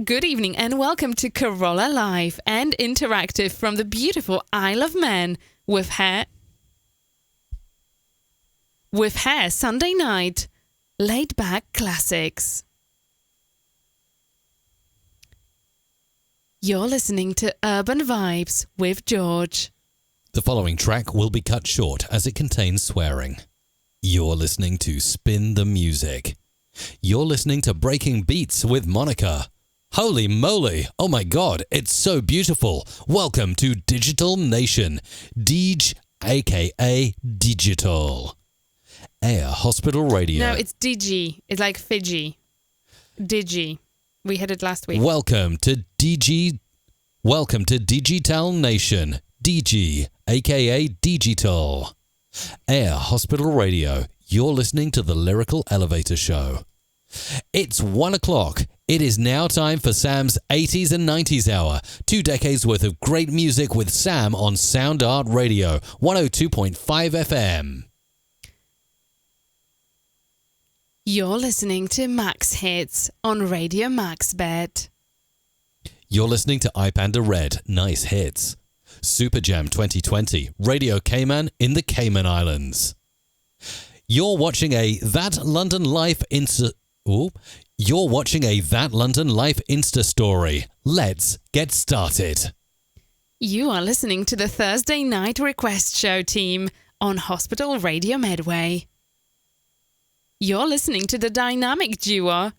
Good evening and welcome to Carolla Live and interactive from the beautiful Isle of Man with hair Sunday night, laid back classics. You're listening to Urban Vibes with George. The following track will be cut short as it contains swearing. You're listening to Spin the Music. You're listening to Breaking Beats with Monica. Holy moly, oh my god, it's so beautiful. Welcome to Digital Nation, Deej, aka Digital. Air Hospital Radio. No, it's Digi. It's like Fiji. Digi. We had it last week. Welcome to Digital Nation, DG, aka Digital. Air Hospital Radio. You're listening to the Lyrical Elevator Show. It's 1 o'clock. It is now time for Sam's 80s and 90s hour. 2 decades worth of great music with Sam on Sound Art Radio, 102.5 FM. You're listening to Max Hits on Radio Max Bed. You're listening to iPanda Red, Nice Hits. Super Jam 2020, Radio Cayman in the Cayman Islands. You're watching a That London Life Insta story. Let's get started. You are listening to the Thursday Night Request Show team on Hospital Radio Medway. You're listening to the dynamic duo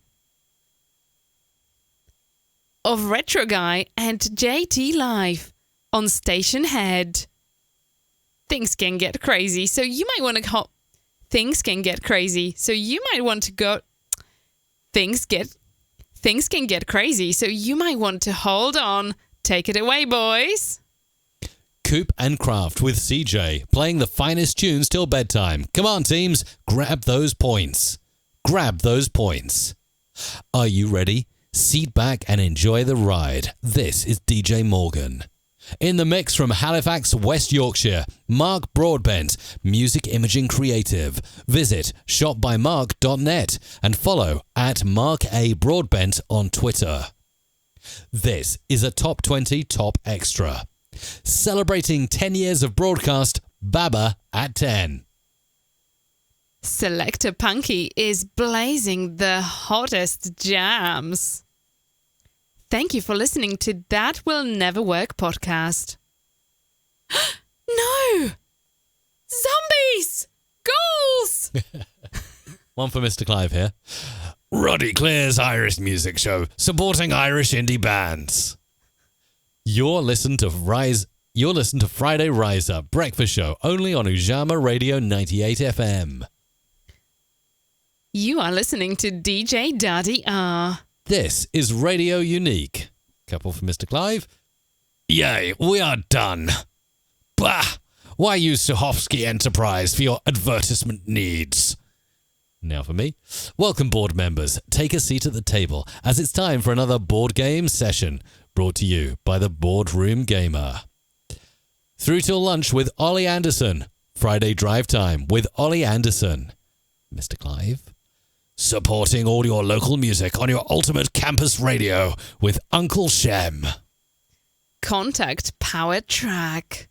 of Retro Guy and JT Live on Station Head. Things can get crazy, so you might want to go. Things can get crazy, so you might want to go. Things things can get crazy, so you might want to hold on. Take it away, boys. Coop and Craft with CJ, playing the finest tunes till bedtime. Come on, teams, grab those points. Grab those points. Are you ready? Seat back and enjoy the ride. This is DJ Morgan. In the mix from Halifax, West Yorkshire, Mark Broadbent, Music Imaging Creative. Visit shopbymark.net and follow at Mark A. Broadbent on Twitter. This is a Top 20 Top Extra. Celebrating 10 years of broadcast, Baba at 10. Selector Punky is blazing the hottest jams. Thank you for listening to That Will Never Work podcast. No! Zombies! Ghouls! One for Mr. Clive here. Roddy Clear's Irish Music Show, supporting Irish indie bands. You're listening to Friday Rise Up Breakfast Show, only on Ujama Radio 98 FM. You are listening to DJ Daddy R. This is Radio Unique. Couple for Mr. Clive. Yay, we are done. Bah! Why use Suhovsky Enterprise for your advertisement needs? Now for me. Welcome, board members. Take a seat at the table, as it's time for another board game session, brought to you by the Boardroom Gamer. Through till lunch with Ollie Anderson. Friday Drive Time with Ollie Anderson. Mr. Clive. Supporting all your local music on your ultimate campus radio with Uncle Shem. Contact Power Track.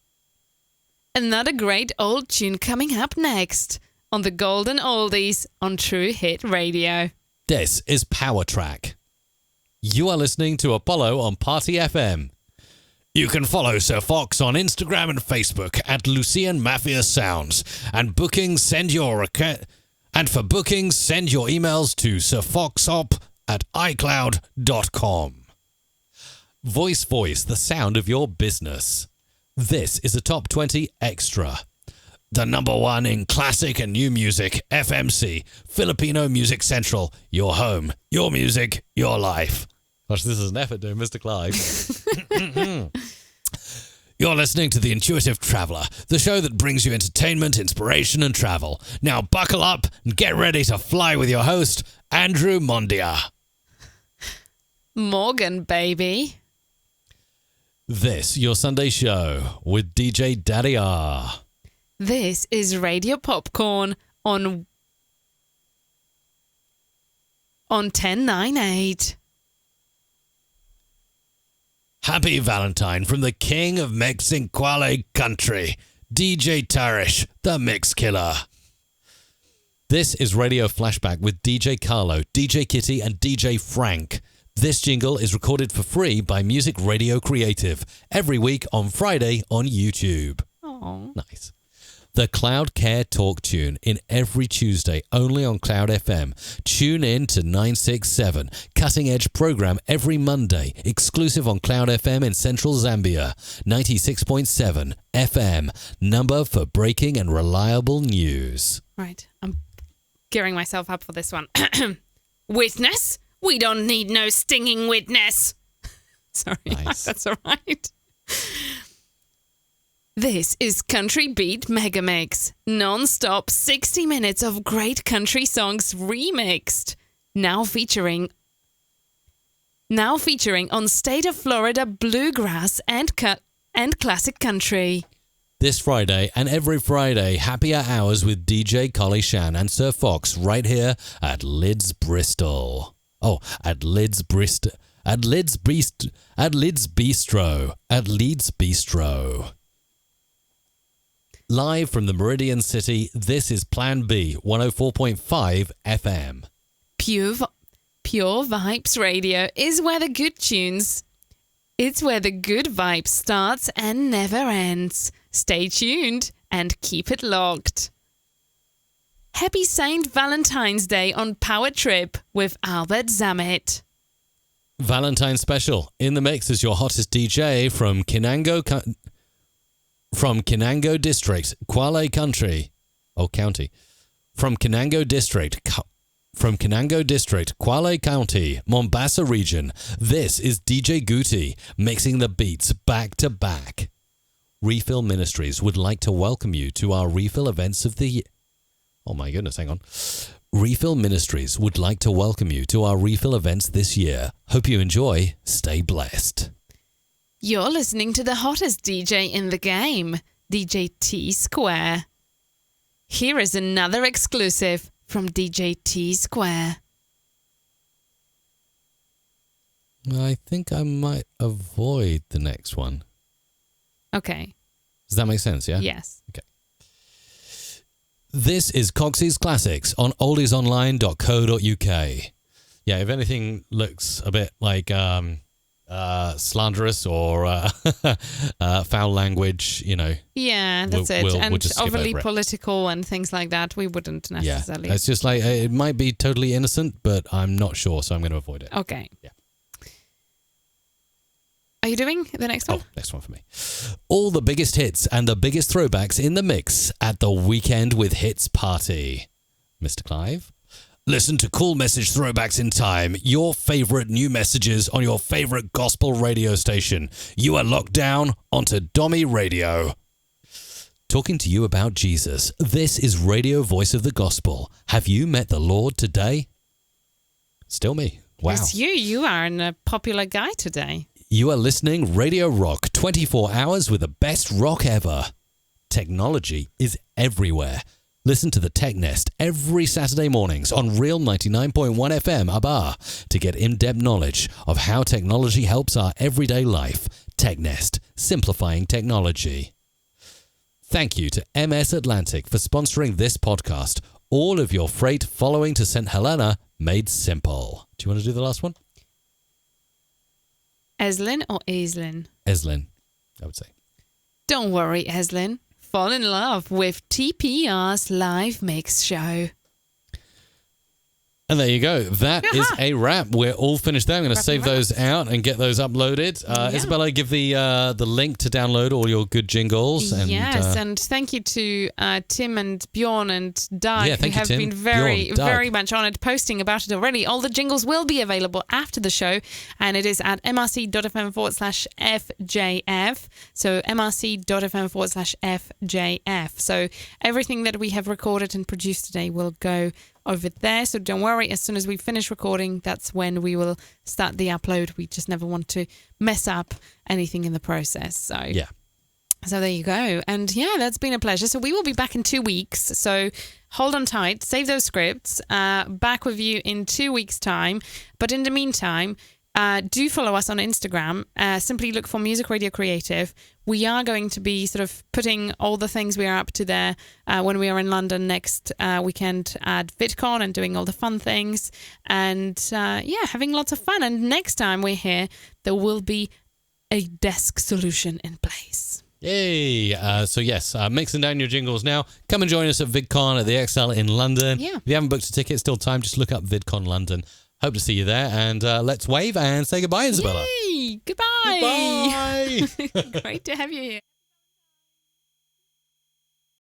Another great old tune coming up next on the Golden Oldies on True Hit Radio. This is Power Track. You are listening to Apollo on Party FM. You can follow Sir Fox on Instagram and Facebook at Lucian Mafia Sounds. And for bookings, send your emails to sirfoxop@icloud.com. Voice, the sound of your business. This is a Top 20 Extra. The number one in classic and new music, FMC, Filipino Music Central. Your home, your music, your life. Gosh, this is an effort doing Mr. Clive. You're listening to The Intuitive Traveller, the show that brings you entertainment, inspiration, and travel. Now buckle up and get ready to fly with your host, Andrew Mondia. Morgan, baby. This, your Sunday show with DJ Daddy R. This is Radio Popcorn on 1098. Happy Valentine from the king of Mexiquale country, DJ Tarish, the Mix Killer. This is Radio Flashback with DJ Carlo, DJ Kitty, and DJ Frank. This jingle is recorded for free by Music Radio Creative every week on Friday on YouTube. Oh, nice. The Cloud Care Talk Tune in every Tuesday only on Cloud FM. Tune in to 967. Cutting Edge program every Monday. Exclusive on Cloud FM in Central Zambia. 96.7 FM. Number for breaking and reliable news. right. I'm gearing myself up for this one. Witness? We don't need no stinging witness. Sorry, Nice. that's all right. This is Country Beat Mega Mix. Non-stop 60 minutes of great country songs remixed. Now featuring on State of Florida bluegrass and classic country. This Friday and every Friday, happier hours with DJ Collie Shan and Sir Fox right here at Lids Bristol. Oh, at Lids Bristol. At Lids Bistro. At Leeds Bistro. Live from the Meridian City, this is Plan B 104.5 FM. Pure Vibes Radio is where the good tunes. It's where the good vibe starts and never ends. Stay tuned and keep it locked. Happy Saint Valentine's Day on Power Trip with Albert Zamet. Valentine special. In the mix is your hottest DJ from Kinango District, Kwale Country. Oh, county. From Kinango District, From Kinango District, Kwale County, Mombasa region, this is DJ Guti mixing the beats back to back. Refill Ministries would like to welcome you to our refill events of the year. Oh my goodness, hang on. Refill Ministries would like to welcome you to our refill events this year. Hope you enjoy. Stay blessed. You're listening to the hottest DJ in the game, DJ T Square. Here is another exclusive from DJ T Square. I think I might avoid the next one. Okay. Does that make sense, yeah? Yes. Okay. This is Coxie's Classics on oldiesonline.co.uk. Yeah, if anything looks a bit like slanderous or foul language, you know. Yeah, that's we'll it. And just skip overly over it. political and things like that, we wouldn't necessarily. Yeah, it's just like, it might be totally innocent, but I'm not sure, so I'm going to avoid it. Okay. Yeah. Are you doing the next one? Oh, next one for me. All the biggest hits and the biggest throwbacks in the mix at the Weekend with Hits party. Mr. Clive? Listen to cool message throwbacks in time. Your favorite new messages on your favorite gospel radio station. You are locked down onto Dommy Radio. Talking to you about Jesus. This is Radio Voice of the Gospel. Have you met the Lord today? Still me. Wow. It's you. You are a popular guy today. You are listening Radio Rock 24 hours with the best rock ever. Technology is everywhere. Listen to the Tech Nest every Saturday mornings on Real 99.1 FM Aba to get in-depth knowledge of how technology helps our everyday life. Tech Nest, simplifying technology. Thank you to MS Atlantic for sponsoring this podcast. All of your freight following to St. Helena made simple. Do you want to do the last one? Eslin or Aislinn? Eslin, I would say. Don't worry, Eslin. Fall in love with TPR's live mix show. And there you go. That is a wrap. We're all finished there. I'm going to save those out and get those uploaded. Isabella, give the link to download all your good jingles. And, yes, and thank you to Tim and Bjorn and Doug, who have Tim, been very, Bjorn, Doug. very much on it, posting about it already. All the jingles will be available after the show, and it is at mrc.fm/FJF. So mrc.fm/FJF. So everything that we have recorded and produced today will go over there, so don't worry. As soon as we finish recording, that's when we will start the upload. We just never want to mess up anything in the process. So there you go. And yeah, that's been a pleasure. So we will be back in 2 weeks. So hold on tight, save those scripts. Back with you in 2 weeks' time. But in the meantime, do follow us on Instagram. Simply look for Music Radio Creative. We are going to be sort of putting all the things we are up to there when we are in London next weekend at VidCon and doing all the fun things. And having lots of fun. And next time we're here, there will be a desk solution in place. Yay! Mixing down your jingles now. Come and join us at VidCon at the XL in London. Yeah. If you haven't booked a ticket, still time. Just look up VidCon London. Hope to see you there, and let's wave and say goodbye, Isabella. Yay! Goodbye! Goodbye! Great to have you here.